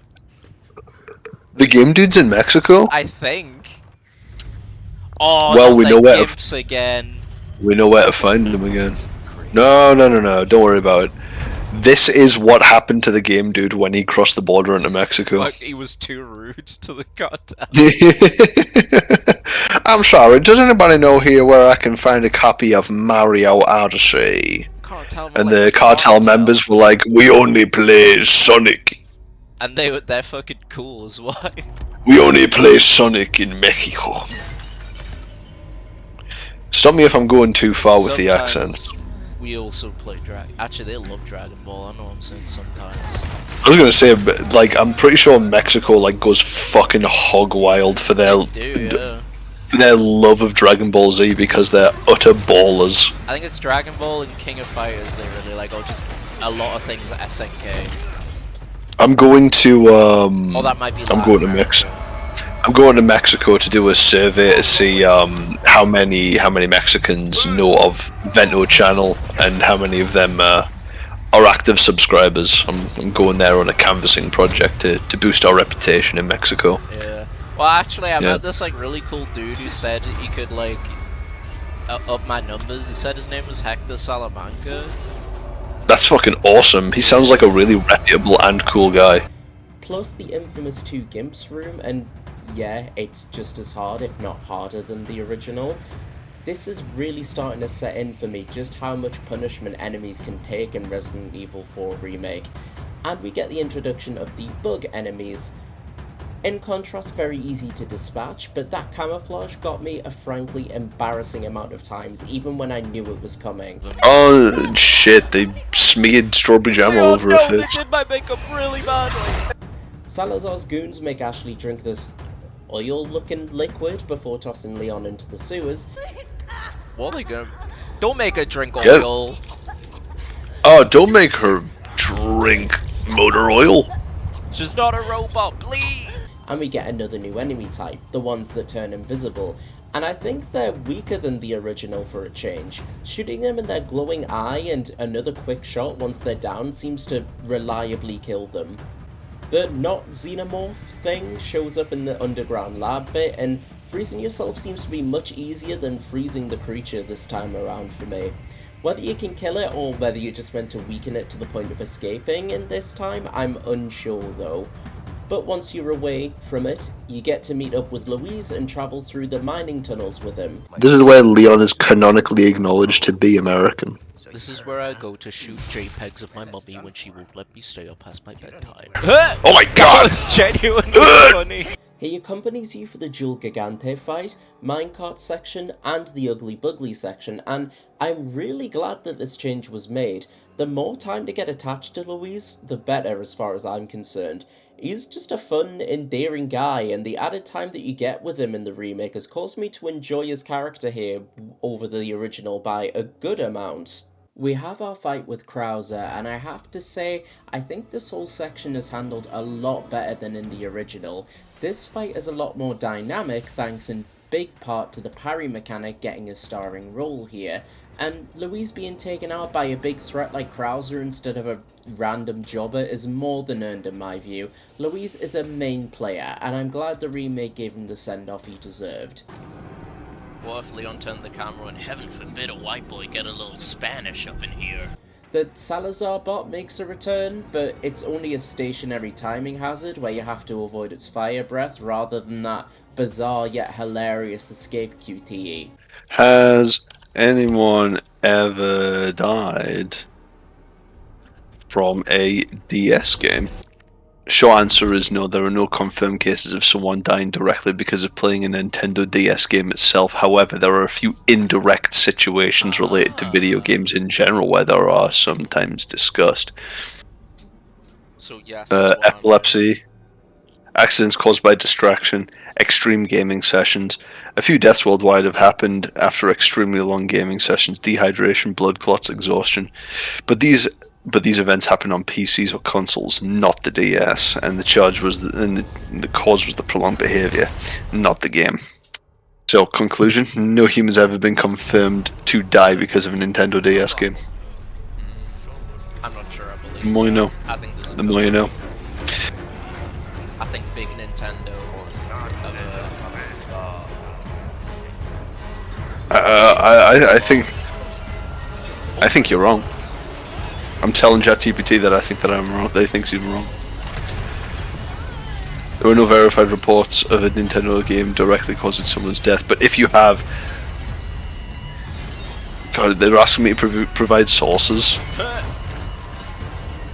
The game dude's in Mexico? I think. Oh, well, not we the know where gimps again. we know where to find him again. No, don't worry about it. This is what happened to the game dude when he crossed the border into Mexico. Like, he was too rude to the cartel. I'm sorry, does anybody know here where I can find a copy of Mario Odyssey? And the cartel members were like, we only play Sonic. And they're fucking cool as well. We only play Sonic in Mexico. Stop me if I'm going too far with the accents. We also play Actually, they love Dragon Ball. I know what I'm saying sometimes. I was gonna say, like, I'm pretty sure Mexico like goes fucking hog wild for their love of Dragon Ball Z because they're utter ballers. I think it's Dragon Ball and King of Fighters they really like, or just a lot of things at SNK. I'm going to Oh, that might be. I'm going to Mexico to do a survey to see how many Mexicans know of Vento Channel and how many of them are active subscribers. I'm going there on a canvassing project to boost our reputation in Mexico. Yeah. Well, actually, I met this like really cool dude who said he could like up my numbers. He said his name was Hector Salamanca. That's fucking awesome. He sounds like a really reputable and cool guy. Plus the infamous 2 Gimps room, and yeah, it's just as hard, if not harder than the original. This is really starting to set in for me just how much punishment enemies can take in Resident Evil 4 Remake. And we get the introduction of the bug enemies. In contrast, very easy to dispatch, but that camouflage got me a frankly embarrassing amount of times, even when I knew it was coming. Oh shit, they smeared strawberry jam all over her face. They did my makeup really badly. Salazar's goons make Ashley drink this oil-looking liquid before tossing Leon into the sewers. What are they gonna... Don't make her drink oil. Oh, don't make her drink motor oil. She's not a robot, please. And we get another new enemy type, the ones that turn invisible. And I think they're weaker than the original for a change. Shooting them in their glowing eye and another quick shot once they're down seems to reliably kill them. The not xenomorph thing shows up in the underground lab bit, and freezing yourself seems to be much easier than freezing the creature this time around for me. Whether you can kill it or whether you just meant to weaken it to the point of escaping in this time, I'm unsure though. But once you're away from it, you get to meet up with Louise and travel through the mining tunnels with him. This is where Leon is canonically acknowledged to be American. This is where I go to shoot JPEGs of my mummy when she won't let me stay up past my bedtime. Oh my god! That was genuinely funny. He accompanies you for the Jewel Gigante fight, minecart section, and the Ugly Bugly section, and I'm really glad that this change was made. The more time to get attached to Louise, the better as far as I'm concerned. He's just a fun, endearing guy, and the added time that you get with him in the remake has caused me to enjoy his character here over the original by a good amount. We have our fight with Krauser, and I have to say, I think this whole section is handled a lot better than in the original. This fight is a lot more dynamic, thanks in big part to the parry mechanic getting a starring role here, and Louise being taken out by a big threat like Krauser instead of a random jobber is more than earned in my view. Louise is a main player, and I'm glad the remake gave him the send-off he deserved. What if Leon turned the camera and heaven forbid a white boy get a little Spanish up in here? The Salazar bot makes a return, but it's only a stationary timing hazard where you have to avoid its fire breath rather than that bizarre yet hilarious escape QTE. Has anyone ever died from a DS game? Short answer is no, there are no confirmed cases of someone dying directly because of playing a Nintendo DS game itself. However, there are a few indirect situations related to video games in general where there are sometimes discussed. So yes, epilepsy, accidents caused by distraction, extreme gaming sessions. A few deaths worldwide have happened after extremely long gaming sessions, dehydration, blood clots, exhaustion. But these events happen on PCs or consoles, not the DS, and the charge was the cause was the prolonged behavior, not the game. So, conclusion: no human's ever been confirmed to die because of a Nintendo DS game. I'm not sure I believe The more you know. I think there's a The more you know. I think big Nintendo I think you're wrong. I'm telling ChatGPT that I think that I'm wrong. They think he's wrong. There were no verified reports of a Nintendo game directly causing someone's death, but if you have... God, they're asking me to provide sources.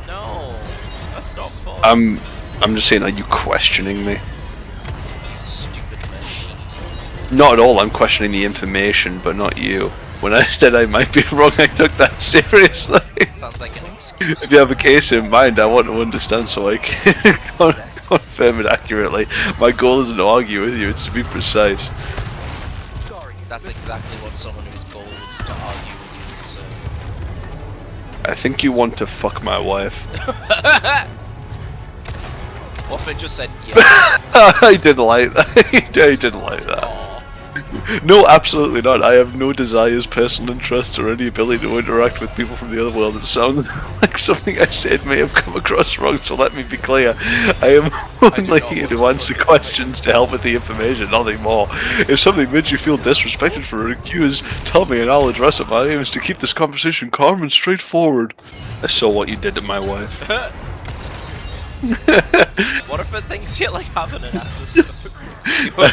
No, that's not fun. I'm just saying, are you questioning me? You stupid machine. Not at all, I'm questioning the information, but not you. When I said I might be wrong, I took that seriously. Sounds like an excuse. If you have a case in mind, I want to understand so I can confirm it accurately. My goal isn't to argue with you, it's to be precise. That's exactly what someone whose goal is to argue with you would say. I think you want to fuck my wife. What if it just said yes? I didn't like that. I didn't like that. No, absolutely not. I have no desires, personal interests, or any ability to interact with people from the other world. It sounds like something I said may have come across wrong, so let me be clear. I am only here to answer questions to help with the information, nothing more. If something made you feel disrespected for a accused, tell me and I'll address it. My aim is to keep this conversation calm and straightforward. I saw what you did to my wife. What if it thinks you're like having an episode? I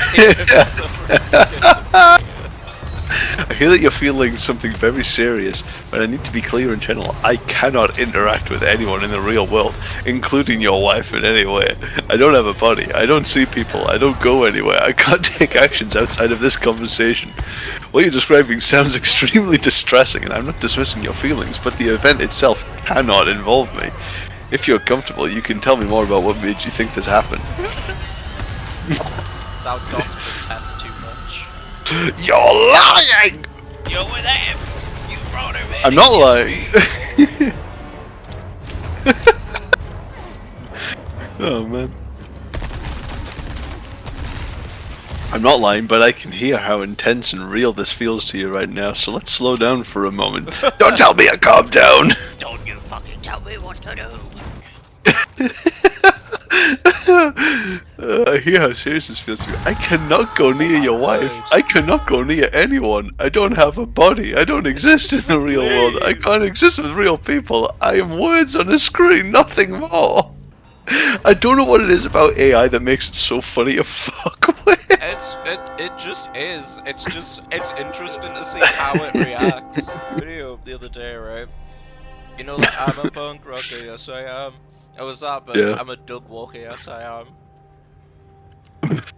hear that you're feeling something very serious, but I need to be clear in general. I cannot interact with anyone in the real world, including your wife in any way. I don't have a body, I don't see people, I don't go anywhere, I can't take actions outside of this conversation. What you're describing sounds extremely distressing, and I'm not dismissing your feelings, but the event itself cannot involve me. If you're comfortable, you can tell me more about what made you think this happened. Thou dost protest too much. You're lying! You're with him! You brought him in! I'm not lying. Oh man. I'm not lying, but I can hear how intense and real this feels to you right now, so let's slow down for a moment. Don't tell me to calm down! Don't you fucking tell me what to do! I hear how serious this feels to you. I cannot go near your wife. I cannot go near anyone. I don't have a body. I don't exist in the real world. I can't exist with real people. I am words on a screen, nothing more. I don't know what it is about AI that makes it so funny to fuck with. It just is. It's interesting to see how it reacts. Video the other day, right? You know that I'm a punk rocker, yes I am. I was that, but Yeah. I'm a dog walker, yes I am.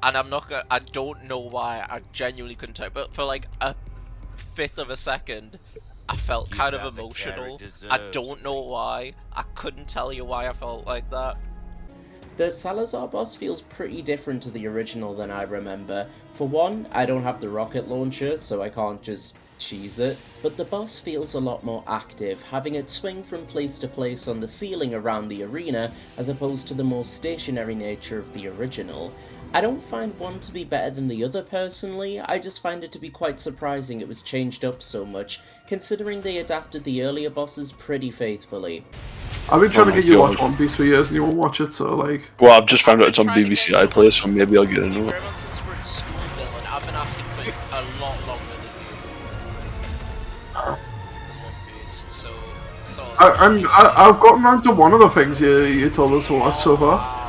And I don't know why, I genuinely couldn't tell, but for like a fifth of a second, I felt kind of emotional. I don't know why, I couldn't tell you why I felt like that. The Salazar boss feels pretty different to the original than I remember. For one, I don't have the rocket launcher, so I can't just cheese it, but the boss feels a lot more active, having it swing from place to place on the ceiling around the arena, as opposed to the more stationary nature of the original. I don't find one to be better than the other personally, I just find it to be quite surprising it was changed up so much, considering they adapted the earlier bosses pretty faithfully. I've been trying to get you to watch God. One Piece for years and you won't watch it, so like... Well, I've just found out it's on BBC iPlayer, so maybe I'll get into it. Since we're in school, Dylan, I've been asking for a lot longer than One Piece, so I've gotten around to one of the things you told us to watch so far.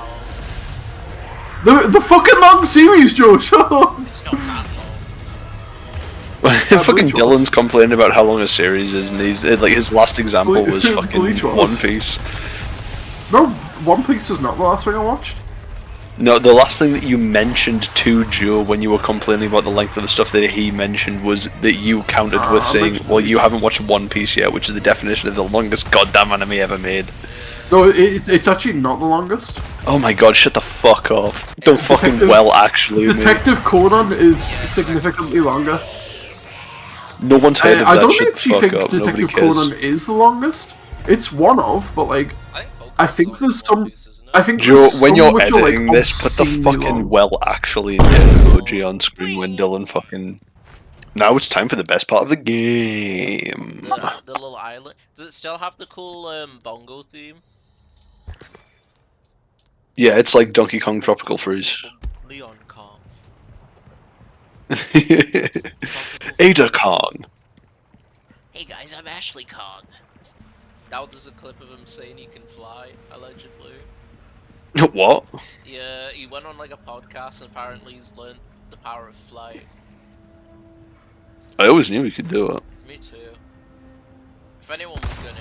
The fucking long series, Joe, shut up! It's not that Fucking Dylan's complaining about how long a series is, and he's like his last example was fucking Bleach was. One Piece. No, One Piece was not the last thing I watched. No, the last thing that you mentioned to Joe when you were complaining about the length of the stuff that he mentioned was that you countered with saying, well, you haven't watched One Piece yet, which is the definition of the longest goddamn anime ever made. No, it's actually not the longest. Oh my god, shut the fuck up. Don't fucking well actually. Detective Conan is significantly longer. No one's heard of I that, don't shut the actually fuck think up, nobody Detective cares. Conan is the longest. It's one of, but like... I think I think there's some. I think Joe, there's when some you're which are, like, editing this, put the obscenely fucking long. well actually emoji on screen when Dylan fucking. Now it's time for the best part of the game. The little island. Does it still have the cool bongo theme? Yeah, it's like Donkey Kong Tropical Freeze. Leon Kong. Ada Kong. Hey guys, I'm Ashley Kong. That was a clip of him saying he can fly, allegedly. What? Yeah, he went on like a podcast and apparently he's learned the power of flight. I always knew he could do it. Me too. If anyone was gonna,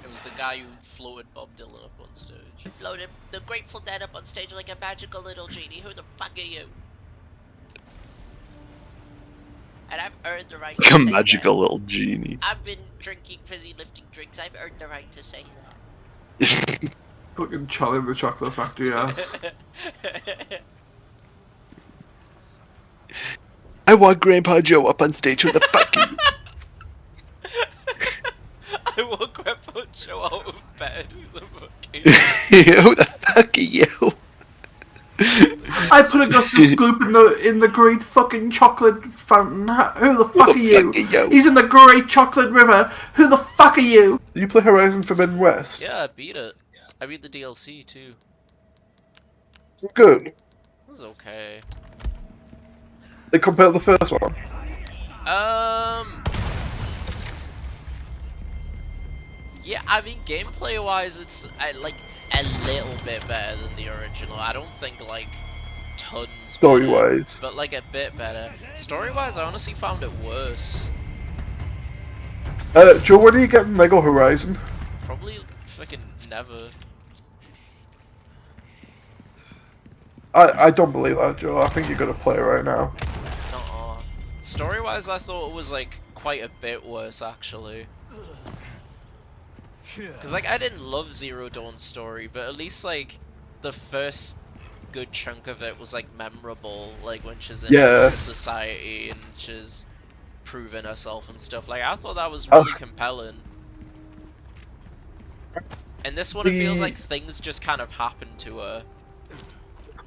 it was the guy who floated Bob Dylan up on stage. Floated the Grateful Dead up on stage like a magical little genie. Who the fuck are you? And I've earned the right to Like a say magical that. little genie. I've been drinking fizzy lifting drinks. I've earned the right to say that. Fucking Charlie and the Chocolate Factory ass. I want Grandpa Joe up on stage with the fucking. I want Grandpa Joe out of bed. Who the fuck are you? Who the fuck are you? I put Augustus Gloop in the great fucking chocolate fountain. Who the fuck are you? He's in the great chocolate river. Who the fuck are you? Did you play Horizon Forbidden West? Yeah, I beat it. I beat the DLC too. Good. It was okay. They compare the first one. Yeah, I mean, gameplay-wise, it's like a little bit better than the original. I don't think like tons. Story-wise, but like a bit better. Story-wise, I honestly found it worse. Joe, when are you getting Lego Horizon? Probably fucking never. I don't believe that, Joe. I think you're gonna play it right now. Nuh-uh. Story-wise, I thought it was like quite a bit worse actually. Cause like I didn't love Zero Dawn's story, but at least like the first good chunk of it was like memorable, like when she's in society and she's proving herself and stuff. Like I thought that was really compelling. And this one, it feels like things just kind of happen to her.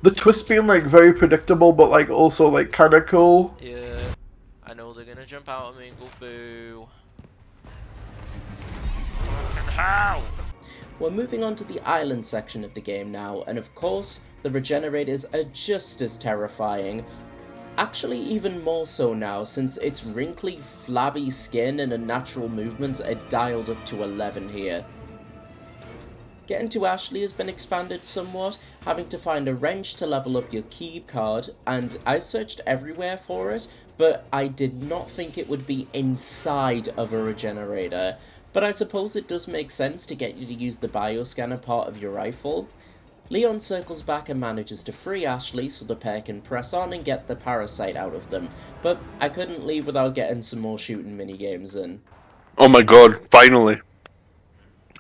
The twist being like very predictable, but like also like kind of cool. Yeah, I know they're gonna jump out at me and go boo. How? We're moving on to the island section of the game now, and of course, the regenerators are just as terrifying. Actually, even more so now, since its wrinkly, flabby skin and unnatural movements are dialed up to 11 here. Getting to Ashley has been expanded somewhat, having to find a wrench to level up your key card, and I searched everywhere for it, but I did not think it would be inside of a regenerator. But I suppose it does make sense to get you to use the bioscanner part of your rifle. Leon circles back and manages to free Ashley so the pair can press on and get the parasite out of them, but I couldn't leave without getting some more shooting minigames in. Oh my god, finally.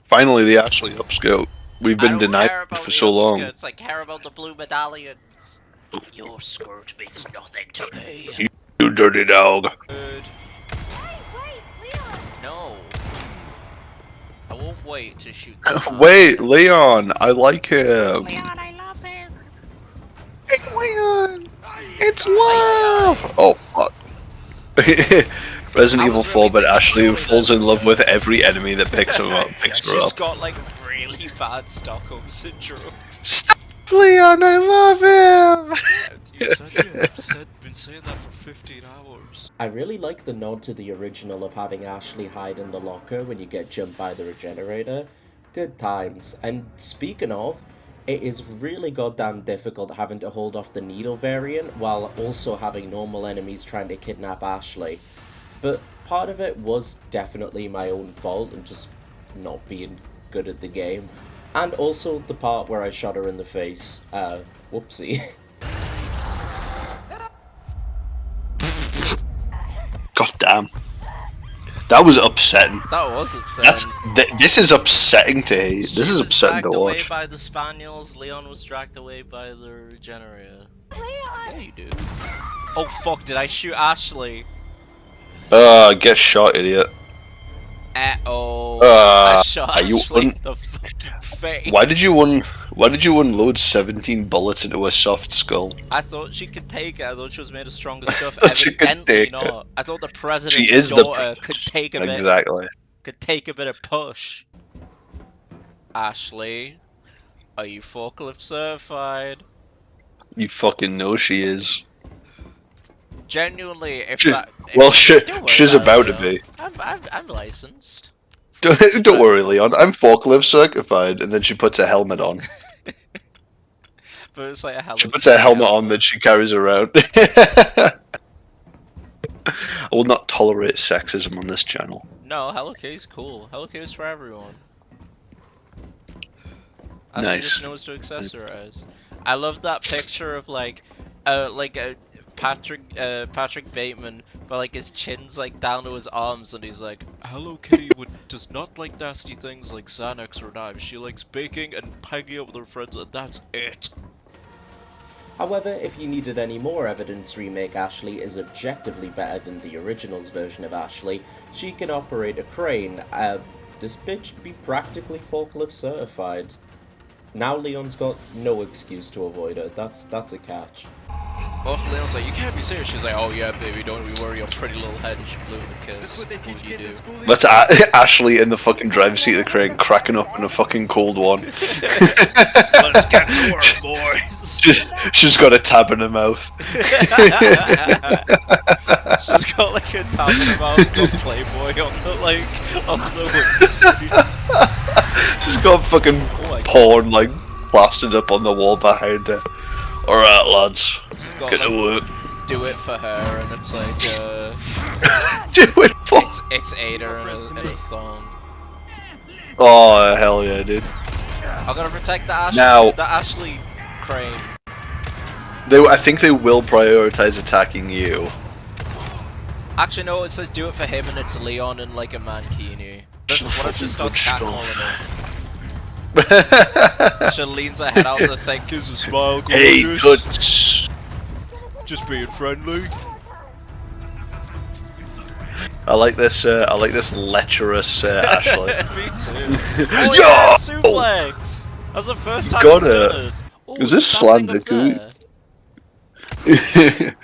Finally the Ashley upscale. We've been denied for so long. It's like care about the blue medallions. Your skirt means nothing to me. You dirty dog. Good. No. I won't wait to shoot this Wait, Leon, I like him. Leon, I love him. Hey, Leon, it's love. Oh, fuck. Resident Evil 4, but Ashley falls in love with every enemy that picks him up, picks her She's up. got like really bad Stockholm syndrome. Stop, Leon, I love him. You've been saying that for 15 hours. I really like the nod to the original of having Ashley hide in the locker when you get jumped by the regenerator. Good times. And speaking of, it is really goddamn difficult having to hold off the needle variant while also having normal enemies trying to kidnap Ashley. But part of it was definitely my own fault and just not being good at the game. And also the part where I shot her in the face. Whoopsie. God damn. That was upsetting. That was upsetting. This is upsetting to hate. This is upsetting to watch. Dragged away by the Spaniels, Leon was dragged away by the regenerator. Leon! Yeah, you do. Oh fuck, did I shoot Ashley? Get shot, idiot. I shot you Ashley in un- the fucking face. Why did you unload 17 bullets into a soft skull? I thought she could take it. I thought she was made of stronger stuff. She could Evidently take not. I thought the She president's is daughter could take a bit. Exactly. Could take a bit of push. Ashley, are you forklift certified? You fucking know she is. Genuinely, if She- that. well, don't worry she's about about it, to be. I'm licensed. Don't worry, Leon. I'm forklift certified, and then she puts a helmet on. But it's like a Hello She puts a helmet on that she carries around. I will not tolerate sexism on this channel. No, Hello Kitty's cool. Hello Kitty's for everyone. I Nice. just knows to accessorize. I love that picture of like Patrick Bateman, but like his chin's like down to his arms, and he's like, Hello Kitty does not like nasty things like Xanax or knives. She likes baking and hanging out with her friends, and that's it. However, if you needed any more evidence, Remake Ashley is objectively better than the original's version of Ashley. She can operate a crane. This bitch be practically forklift certified. Now Leon's got no excuse to avoid her. That's a catch. Well, Leon's like, you can't be serious. She's like, oh yeah, baby, don't you worry your pretty little head. And she blew him a kiss. What do you do? That's Ashley in the fucking driver's seat of the crane, cracking up in a fucking cold one. Let's get to work, boys. She's got a tab in her mouth. She's got like a tab in her mouth, got Playboy on the hood. She's got fucking porn like plastered up on the wall behind her. Alright, lads. Get to work. Do it for her, and it's like, Do it for It's Ada in a thong. Oh, hell yeah, dude. I'm gonna protect the Ashley crane. I think they will prioritize attacking you. Actually, no, it says do it for him, and it's Leon in like a mankini. What if she starts catcalling him? She leans her head out the thing, gives a smile, goes, Hey, good. Just being friendly. I like this lecherous Ashley. Me too. Oh yeah, suplex! That's the first time Got it's done it. it. Oh, Is this standing slander? up there.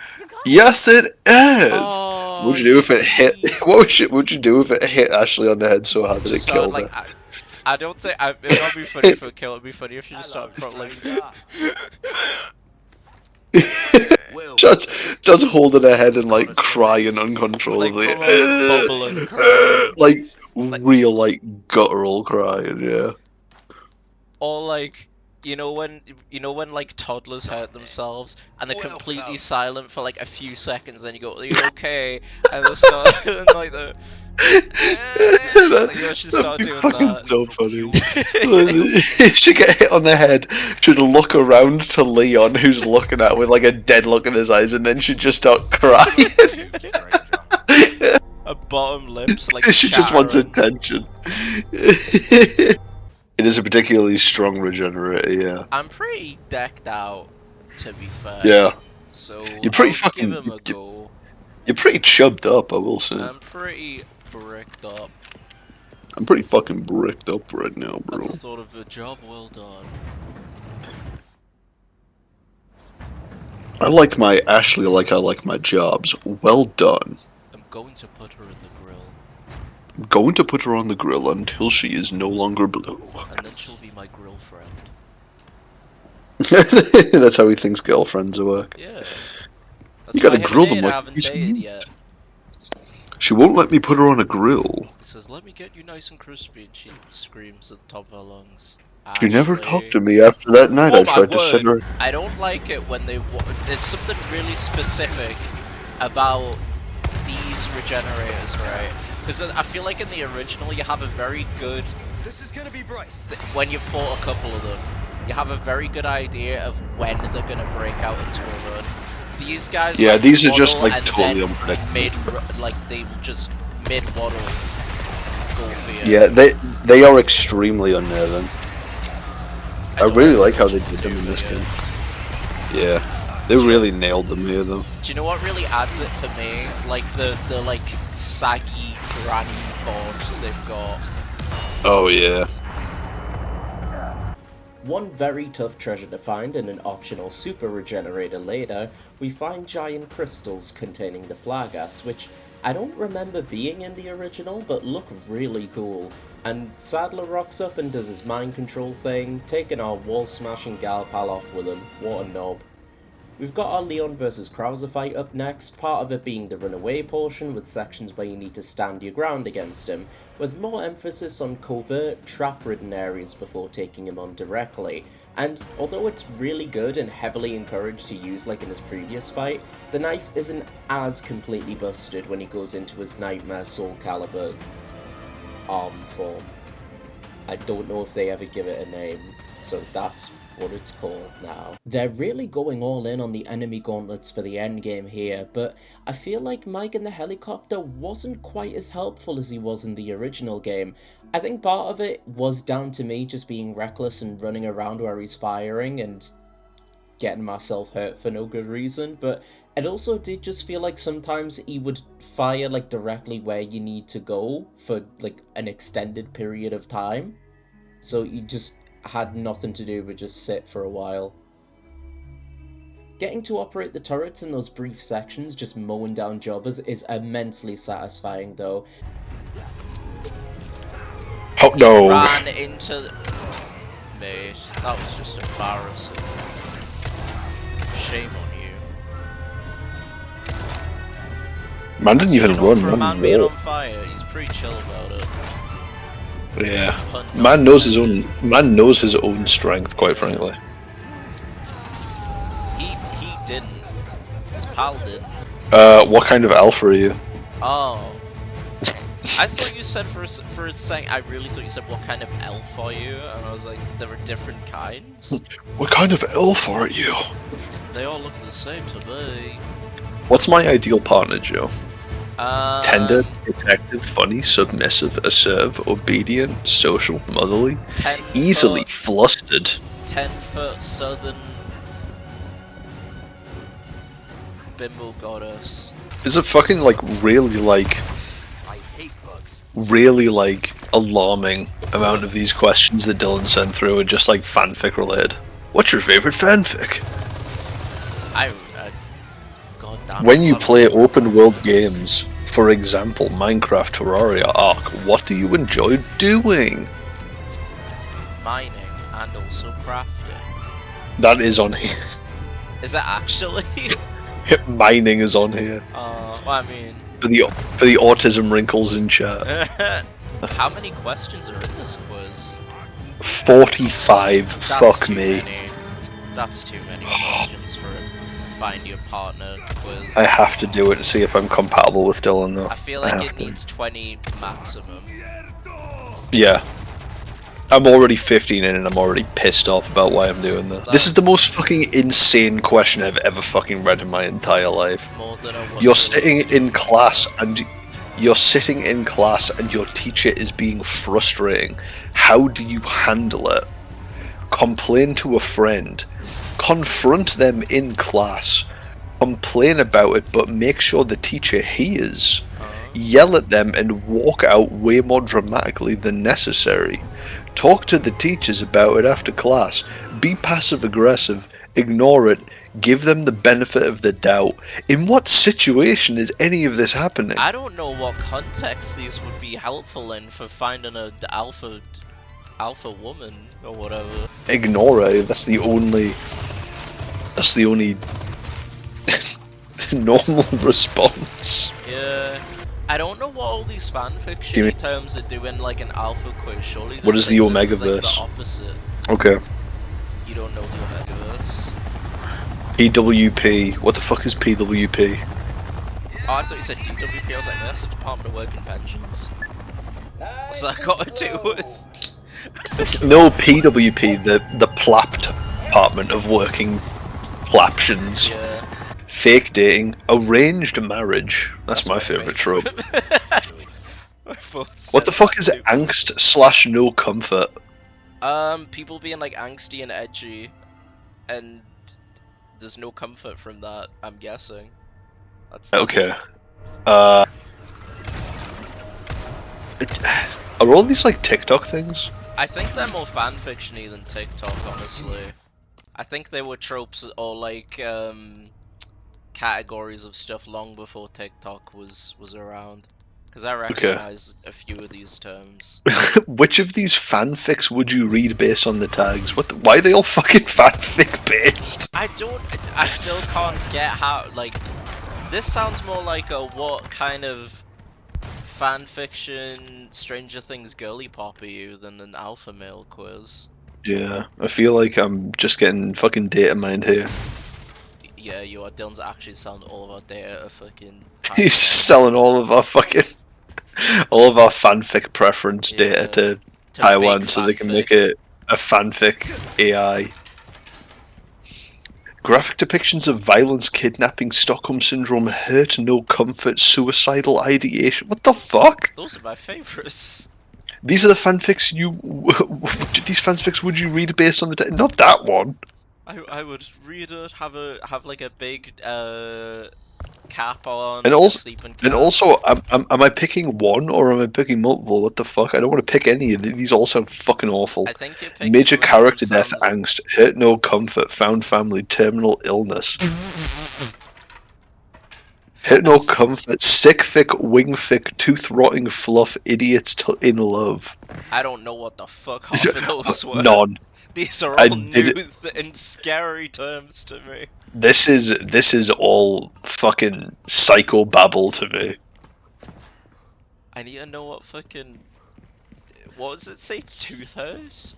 Yes, it is. Oh, What'd you do if it hit? What'd you do if it hit Ashley on the head so hard that it killed her? I don't think it would be funny if it killed. It'd be funny if she just started front like. John's holding her head and like crying uncontrollably, like real like guttural crying, yeah. Or like, you know when like toddlers hurt themselves and they're completely silent for like a few seconds, then you go, "Are you okay?" And they start and like the. She started doing that. So funny. She get hit on the head. She'd look around to Leon, who's looking at her with like a dead look in his eyes, and then she'd just start crying. Her bottom lips like. She just wants attention. It is a particularly strong regenerator, yeah. I'm pretty decked out, to be fair. Yeah. So you're pretty I'll fucking. give him a go. You're pretty chubbed up, I will say. I'm pretty bricked up. I'm pretty fucking bricked up right now, bro. At the thought of a job well done. I like my Ashley like I like my jobs. Well done. I'm going to put her in the grill. I'm going to put her on the grill until she is no longer blue. And then she'll be my grill friend. That's how he thinks girlfriends work. Yeah. You gotta grill them like a piece of meat. Yet. She won't let me put her on a grill. He says, "Let me get you nice and crispy," and she screams at the top of her lungs. She never talked to me after that night. I tried to set her. I don't like it when they. There's something really specific about these regenerators, right? Because I feel like in the original you have a very good. This is gonna be Bryce. When you fought a couple of them, you have a very good idea of when they're gonna break out into a run. These guys. Yeah, like, these are just waddle like and totally then unpredictable. they just mid waddle. Go for you. Yeah, they are extremely unnerving. I really like how they did them in this game. Yeah, they really nailed them here, though. Do you know what really adds it for me? Like the like saggy granny boards they've got. Oh yeah. One very tough treasure to find and an optional super regenerator later, we find giant crystals containing the Plagas, which I don't remember being in the original, but look really cool. And Sadler rocks up and does his mind control thing, taking our wall-smashing gal pal off with him. What a knob. We've got our Leon vs Krauser fight up next, part of it being the runaway portion with sections where you need to stand your ground against him, with more emphasis on covert, trap-ridden areas before taking him on directly. And although it's really good and heavily encouraged to use like in his previous fight, the knife isn't as completely busted when he goes into his Nightmare Soul Calibur arm form. I don't know if they ever give it a name, so that's what it's called now. They're really going all in on the enemy gauntlets for the endgame here, but I feel like Mike in the helicopter wasn't quite as helpful as he was in the original game. I think part of it was down to me just being reckless and running around where he's firing and getting myself hurt for no good reason, but it also did just feel like sometimes he would fire like directly where you need to go for like an extended period of time, so you just had nothing to do but just sit for a while. Getting to operate the turrets in those brief sections, just mowing down jobbers, is immensely satisfying though. Oh no! Ran into the... Mate, that was just embarrassing. Shame on you. Man didn't even run. For a man being on fire, he's pretty chill about it. Yeah, man knows his own strength, quite frankly. He didn't. His pal did. What kind of alpha are you? Oh. I thought you said for a second, I really thought you said what kind of elf are you? And I was like, there are different kinds? What kind of elf are you? They all look the same to me. What's my ideal partner, Joe? Tender, protective, funny, submissive, assertive, obedient, social, motherly, easily flustered. 10-foot southern bimbo goddess. Is it fucking like really alarming amount of these questions that Dylan sent through are just like fanfic related? What's your favorite fanfic? When you play open world games, for example Minecraft Terraria Ark, what do you enjoy doing? Mining and also crafting. That is on here. Is it actually? Mining is on here. Well, I mean... For the autism wrinkles in chat. How many questions are in this quiz? 45, fuck me. That's too many questions for a find your partner quiz. I have to do it to see if I'm compatible with Dylan though. I feel like it needs 20 maximum. Yeah. I'm already 15 in and I'm already pissed off about why I'm doing that. This is the most fucking insane question I've ever fucking read in my entire life. You're sitting in class and your teacher is being frustrating. How do you handle it? Complain to a friend. Confront them in class. Complain about it, but make sure the teacher hears. Yell at them and walk out way more dramatically than necessary. Talk to the teachers about it after class. Be passive aggressive. Ignore it. Give them the benefit of the doubt. In what situation is any of this happening? I don't know what context these would be helpful in for finding a alpha woman or whatever. Ignore it. That's the only normal response. Yeah. I don't know what all these fanfiction terms are doing like an alpha quiz, surely. What is the Omegaverse? Like the opposite. Okay. You don't know the Omegaverse? PWP. What the fuck is PWP? Oh, I thought you said DWP. I was like, that's the Department of Work and Pensions. What's that got to do with? No, PWP, the PLAP Department of Working Plaptions. Yeah. Fake dating, arranged marriage. That's my favourite trope. What the fuck is angst / no comfort? People being like angsty and edgy, and there's no comfort from that, I'm guessing. That's Okay. Are all these like TikTok things? I think they're more fanfiction-y than TikTok, honestly. I think they were tropes or like categories of stuff long before TikTok was around. Because I recognize a few of these terms. Which of these fanfics would you read based on the tags? Why are they all fucking fanfic based? I still can't get how, like, this sounds more like a what kind of fanfiction Stranger Things girly pop are you than an alpha male quiz. Yeah, I feel like I'm just getting fucking data mined here. Yeah, you are. Dylan's actually selling all of our data fucking... He's selling all of our fanfic preference data to Taiwan so they can make a fanfic AI. Graphic depictions of violence, kidnapping, Stockholm Syndrome, hurt, no comfort, suicidal ideation. What the fuck? Those are my favorites. These are the fanfics these fanfics would you read based on the not that one. I would read it, have like a big cap on, And also, sleeping cap. am I picking one or am I picking multiple? What the fuck? I don't want to pick any. These all sound fucking awful. I think you're picking Major character death, angst, hurt, no comfort, found family, terminal illness. Hurt, no comfort, sick fic, wing fic, tooth rotting fluff, idiots in love. I don't know what the fuck half of those were. None. These are all new and scary terms to me. This is all fucking psychobabble to me. I need to know what fucking... What does it say? Tooth hurts?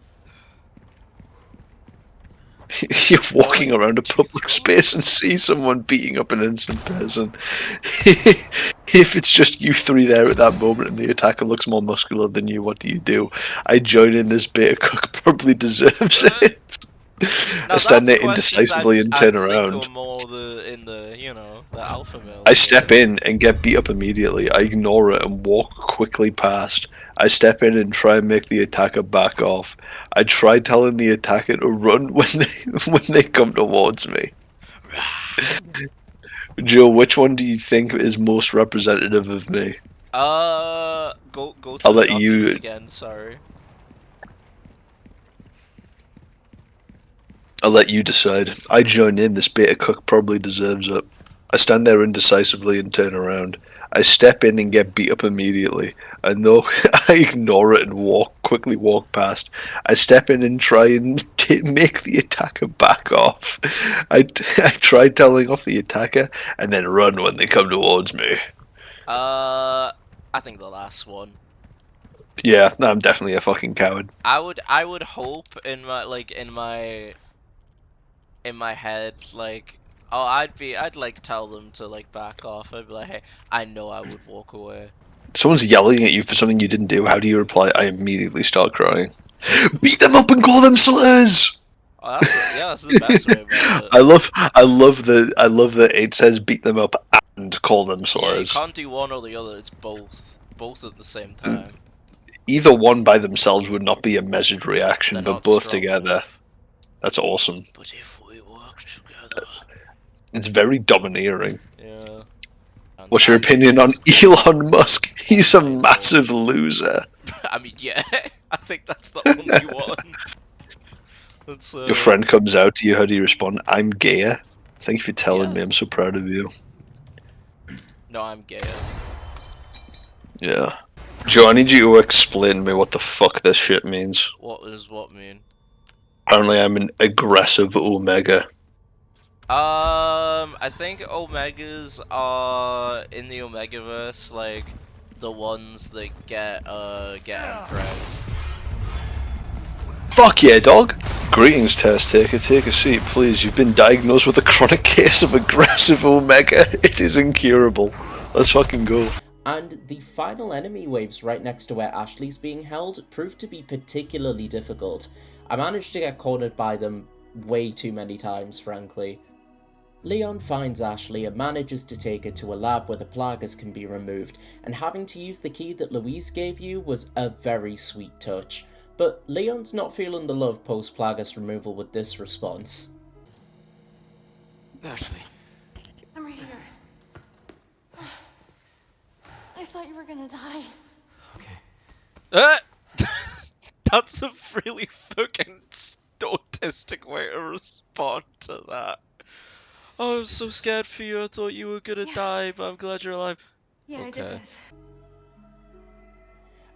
You're walking around a public space and see someone beating up an innocent person. If it's just you three there at that moment and the attacker looks more muscular than you, what do? I join in this beta cook probably deserves it. I stand there indecisively and turn around. I step in and get beat up immediately. I ignore it and walk quickly past. I step in and try and make the attacker back off. I try telling the attacker to run when they come towards me. Joe, which one do you think is most representative of me? Go to I'll the let you again, sorry. I'll let you decide. I join in. This beta cook probably deserves it. I stand there indecisively and turn around. I step in and get beat up immediately. I know I ignore it and quickly walk past. I step in and try and make the attacker back off. I try telling off the attacker and then run when they come towards me. I think the last one. Yeah, no, I'm definitely a fucking coward. I would hope in my head, like, oh, I'd like tell them to like back off. I'd be like, hey, I know I would walk away. Someone's yelling at you for something you didn't do. How do you reply? I immediately start crying. Beat them up and call them slurs. Oh, that's the best way about it. I love that it says beat them up and call them slurs. Yeah, you can't do one or the other. It's both at the same time. Either one by themselves would not be a measured reaction, but both together, enough. That's awesome. But if we work together, it's very domineering. Yeah. What's your opinion on Elon Musk? He's a massive loser. I mean, yeah, I think that's the only one. Your friend comes out to you, how do you respond? I'm gayer. Thank you for telling me, I'm so proud of you. No, I'm gayer. Yeah. Joe, I need you to explain to me what the fuck this shit means. What does what mean? Apparently I'm an aggressive Omega. I think Omegas are in the Omegaverse, like the ones that get crowned. Fuck yeah, dog! Greetings, test taker. Take a seat, please. You've been diagnosed with a chronic case of aggressive Omega. It is incurable. Let's fucking go. And the final enemy waves right next to where Ashley's being held proved to be particularly difficult. I managed to get cornered by them way too many times, frankly. Leon finds Ashley and manages to take her to a lab where the plagas can be removed, and having to use the key that Louise gave you was a very sweet touch. But Leon's not feeling the love post-plagas removal with this response. Ashley. I'm right here. I thought you were gonna die. Okay. That's a really fucking autistic way to respond to that. Oh, I'm so scared for you. I thought you were gonna die, but I'm glad you're alive. Yeah, okay. I did this.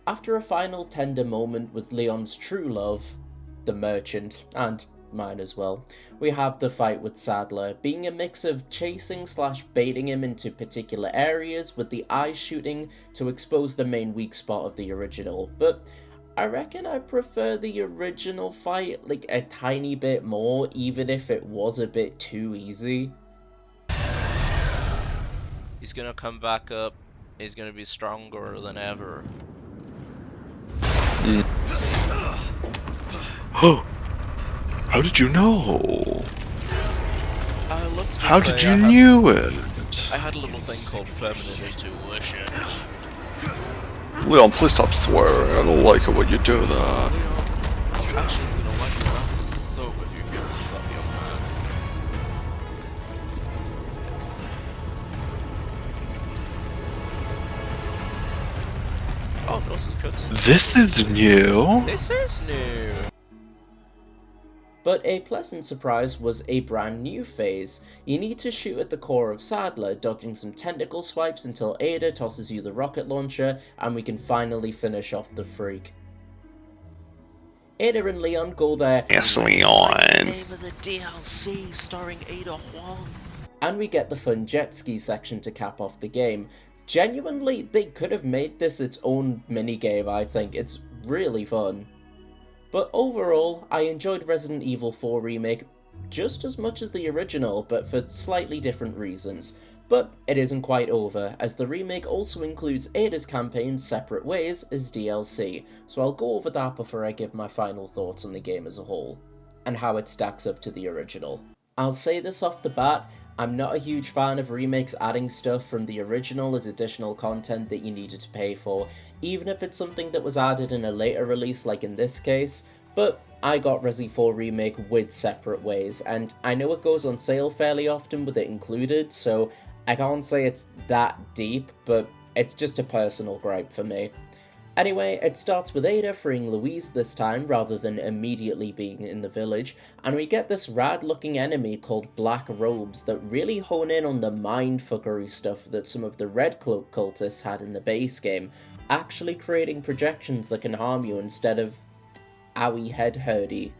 After a final tender moment with Leon's true love, the merchant, and mine as well, we have the fight with Sadler, being a mix of chasing / baiting him into particular areas with the eye shooting to expose the main weak spot of the original, but I reckon I prefer the original fight like a tiny bit more, even if it was a bit too easy. He's gonna come back up, he's gonna be stronger than ever. Oh, how did you know? How did you knew it? I had a little thing called feminine intuition. Leon, please stop swearing. I don't like it when you do that. Actually, he's gonna wipe your ass so if you can stop your man. Oh, no, this is cutscene. This is new. This is new. But a pleasant surprise was a brand new phase. You need to shoot at the core of Sadler, dodging some tentacle swipes until Ada tosses you the rocket launcher, and we can finally finish off the freak. Ada and Leon go there. Yes, Leon. The name of the DLC starring Ada Huang. And we get the fun jet ski section to cap off the game. Genuinely, they could have made this its own minigame, I think. It's really fun. But overall, I enjoyed Resident Evil 4 Remake just as much as the original, but for slightly different reasons. But it isn't quite over, as the remake also includes Ada's campaign Separate Ways as DLC, so I'll go over that before I give my final thoughts on the game as a whole, and how it stacks up to the original. I'll say this off the bat, I'm not a huge fan of remakes adding stuff from the original as additional content that you needed to pay for, even if it's something that was added in a later release like in this case, but I got Resi 4 Remake with Separate Ways, and I know it goes on sale fairly often with it included, so I can't say it's that deep, but it's just a personal gripe for me. Anyway, it starts with Ada freeing Louise this time, rather than immediately being in the village, and we get this rad-looking enemy called Black Robes that really hone in on the mindfuckery stuff that some of the Red Cloak cultists had in the base game, actually creating projections that can harm you instead of owie head hurdy.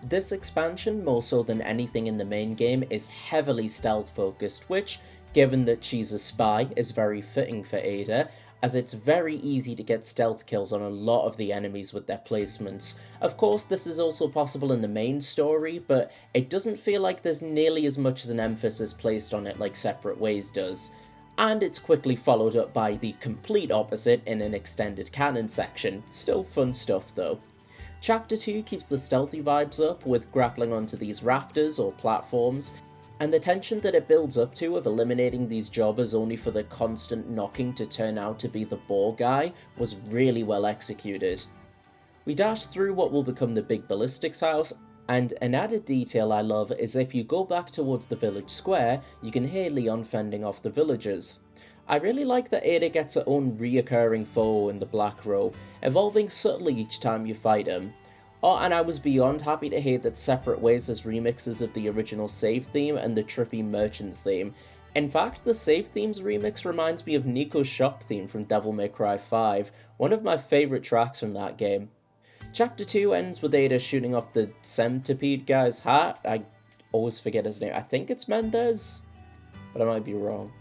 This expansion, more so than anything in the main game, is heavily stealth-focused, which, given that she's a spy, is very fitting for Ada, as it's very easy to get stealth kills on a lot of the enemies with their placements. Of course, this is also possible in the main story, but it doesn't feel like there's nearly as much as an emphasis placed on it like Separate Ways does. And it's quickly followed up by the complete opposite in an extended canon section. Still fun stuff though. Chapter 2 keeps the stealthy vibes up with grappling onto these rafters or platforms, and the tension that it builds up to of eliminating these jobbers only for the constant knocking to turn out to be the boar guy was really well executed. We dash through what will become the big ballistics house, and an added detail I love is if you go back towards the village square, you can hear Leon fending off the villagers. I really like that Ada gets her own reoccurring foe in the Black Row, evolving subtly each time you fight him. Oh, and I was beyond happy to hear that Separate Ways has remixes of the original save theme and the trippy merchant theme. In fact, the save themes remix reminds me of Nico's shop theme from Devil May Cry 5, one of my favourite tracks from that game. Chapter 2 ends with Ada shooting off the centipede guy's hat. I always forget his name. I think it's Mendez, but I might be wrong.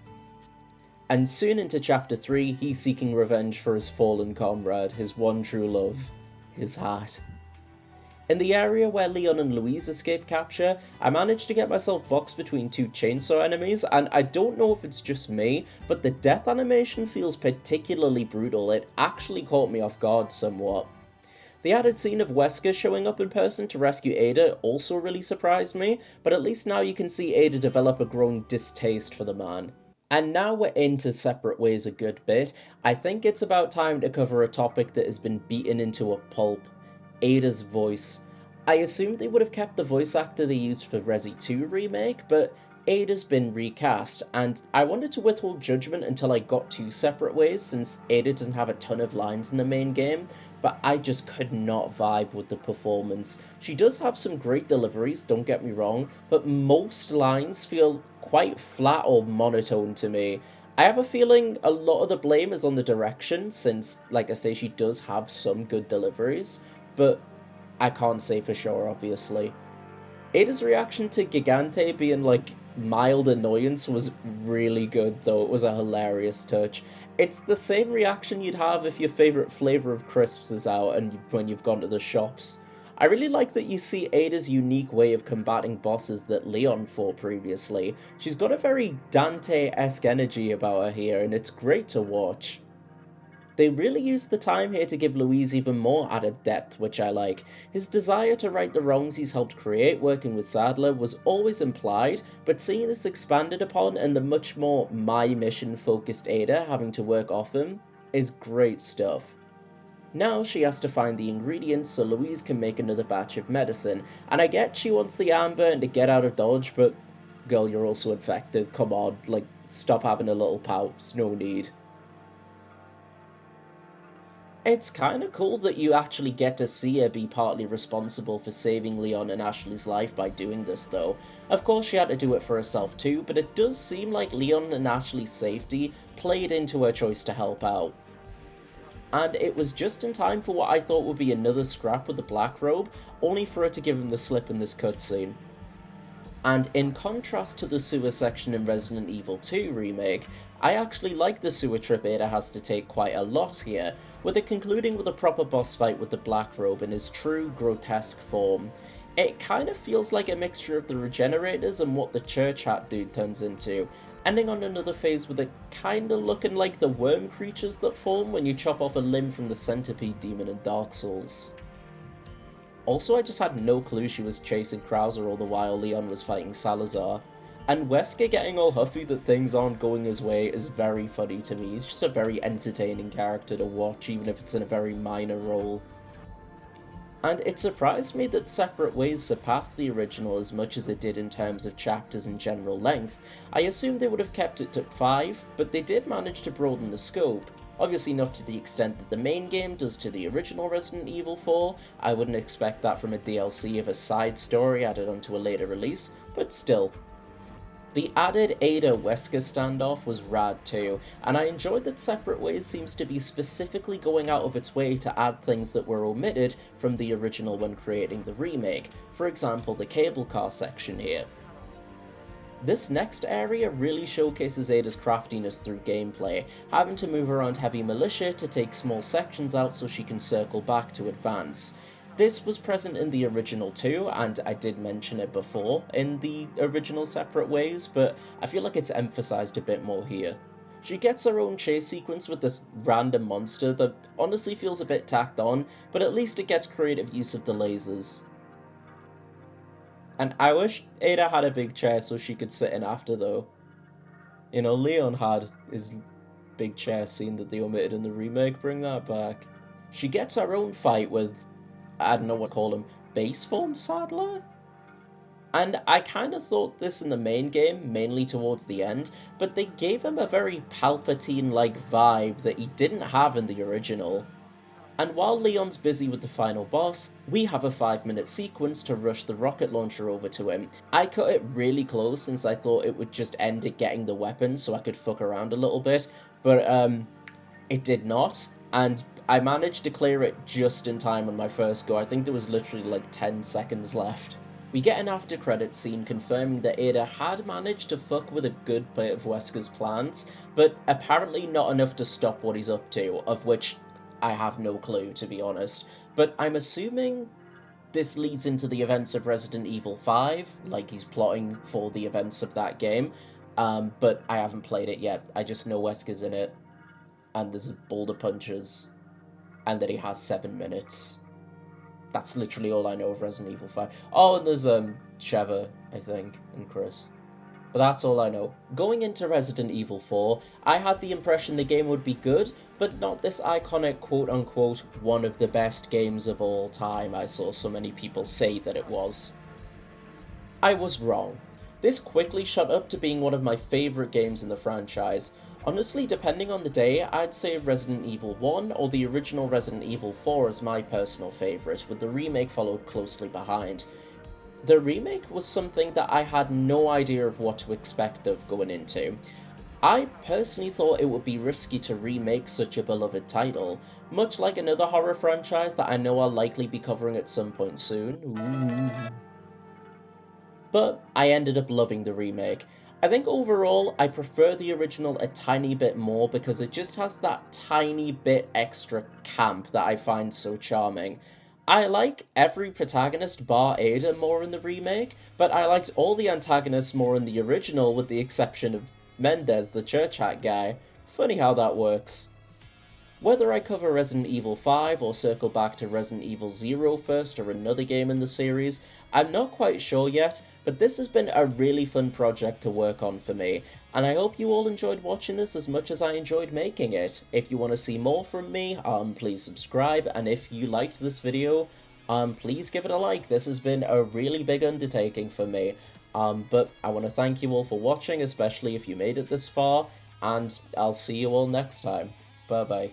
And soon into Chapter 3, he's seeking revenge for his fallen comrade, his one true love, his hat. In the area where Leon and Louise escape capture, I managed to get myself boxed between two chainsaw enemies, and I don't know if it's just me, but the death animation feels particularly brutal. It actually caught me off guard somewhat. The added scene of Wesker showing up in person to rescue Ada also really surprised me, but at least now you can see Ada develop a growing distaste for the man. And now we're into Separate Ways a good bit, I think it's about time to cover a topic that has been beaten into a pulp. Ada's voice. I assumed they would have kept the voice actor they used for Resi 2 Remake, but Ada's been recast, and I wanted to withhold judgment until I got to Separate Ways, since Ada doesn't have a ton of lines in the main game, but I just could not vibe with the performance. She does have some great deliveries, don't get me wrong, but most lines feel quite flat or monotone to me. I have a feeling a lot of the blame is on the direction, since, like I say, she does have some good deliveries, but I can't say for sure, obviously. Ada's reaction to Gigante being, like, mild annoyance was really good, though. It was a hilarious touch. It's the same reaction you'd have if your favourite flavour of crisps is out and when you've gone to the shops. I really like that you see Ada's unique way of combating bosses that Leon fought previously. She's got a very Dante-esque energy about her here, and it's great to watch. They really used the time here to give Luis even more added depth, which I like. His desire to right the wrongs he's helped create working with Sadler was always implied, but seeing this expanded upon and the much more my mission focused Ada having to work off him is great stuff. Now she has to find the ingredients so Louise can make another batch of medicine, and I get she wants the amber and to get out of Dodge, but girl, you're also infected, come on, like, stop having a little pout, no need. It's kinda cool that you actually get to see her be partly responsible for saving Leon and Ashley's life by doing this though. Of course she had to do it for herself too, but it does seem like Leon and Ashley's safety played into her choice to help out. And it was just in time for what I thought would be another scrap with the Black Robe, only for her to give him the slip in this cutscene. And in contrast to the sewer section in Resident Evil 2 Remake, I actually like the sewer trip Ada has to take quite a lot here, with it concluding with a proper boss fight with the Black Robe in his true grotesque form. It kind of feels like a mixture of the Regenerators and what the Church Hat dude turns into, ending on another phase with it kinda looking like the worm creatures that form when you chop off a limb from the Centipede Demon in Dark Souls. Also, I just had no clue she was chasing Krauser all the while Leon was fighting Salazar. And Wesker getting all huffy that things aren't going his way is very funny to me. He's just a very entertaining character to watch, even if it's in a very minor role. And it surprised me that Separate Ways surpassed the original as much as it did in terms of chapters and general length. I assumed they would have kept it to 5, but they did manage to broaden the scope. Obviously not to the extent that the main game does to the original Resident Evil 4, I wouldn't expect that from a DLC of a side story added onto a later release, but still. The added Ada-Wesker standoff was rad too, and I enjoyed that Separate Ways seems to be specifically going out of its way to add things that were omitted from the original when creating the remake, for example the cable car section here. This next area really showcases Ada's craftiness through gameplay, having to move around heavy militia to take small sections out so she can circle back to advance. This was present in the original too, and I did mention it before in the original Separate Ways, but I feel like it's emphasized a bit more here. She gets her own chase sequence with this random monster that honestly feels a bit tacked on, but at least it gets creative use of the lasers. And I wish Ada had a big chair so she could sit in after though. You know, Leon had his big chair scene that they omitted in the remake, bring that back. She gets her own fight with, I don't know what to call him, base form Sadler? And I kind of thought this in the main game, mainly towards the end, but they gave him a very Palpatine-like vibe that he didn't have in the original. And while Leon's busy with the final boss, we have a 5-minute sequence to rush the rocket launcher over to him. I cut it really close since I thought it would just end it getting the weapon so I could fuck around a little bit, but it did not, and I managed to clear it just in time on my first go. I think there was literally like 10 seconds left. We get an after credits scene confirming that Ada had managed to fuck with a good bit of Wesker's plans, but apparently not enough to stop what he's up to, of which I have no clue, to be honest. But I'm assuming this leads into the events of Resident Evil 5, like he's plotting for the events of that game, but I haven't played it yet. I just know Wesker's in it, and there's boulder punches, and that he has 7 minutes. That's literally all I know of Resident Evil 5. Oh, and there's Sheva, I think, and Chris. But that's all I know. Going into Resident Evil 4, I had the impression the game would be good, but not this iconic quote-unquote one of the best games of all time I saw so many people say that it was. I was wrong. This quickly shot up to being one of my favourite games in the franchise. Honestly, depending on the day, I'd say Resident Evil 1 or the original Resident Evil 4 is my personal favourite, with the remake followed closely behind. The remake was something that I had no idea of what to expect of going into. I personally thought it would be risky to remake such a beloved title, much like another horror franchise that I know I'll likely be covering at some point soon. Ooh. But I ended up loving the remake. I think overall I prefer the original a tiny bit more because it just has that tiny bit extra camp that I find so charming. I like every protagonist bar Ada more in the remake, but I liked all the antagonists more in the original with the exception of Mendez, the church hat guy. Funny how that works. Whether I cover Resident Evil 5 or circle back to Resident Evil 0 first or another game in the series, I'm not quite sure yet, but this has been a really fun project to work on for me, and I hope you all enjoyed watching this as much as I enjoyed making it. If you want to see more from me, please subscribe, and if you liked this video, please give it a like. This has been a really big undertaking for me, but I want to thank you all for watching, especially if you made it this far, and I'll see you all next time. Bye bye.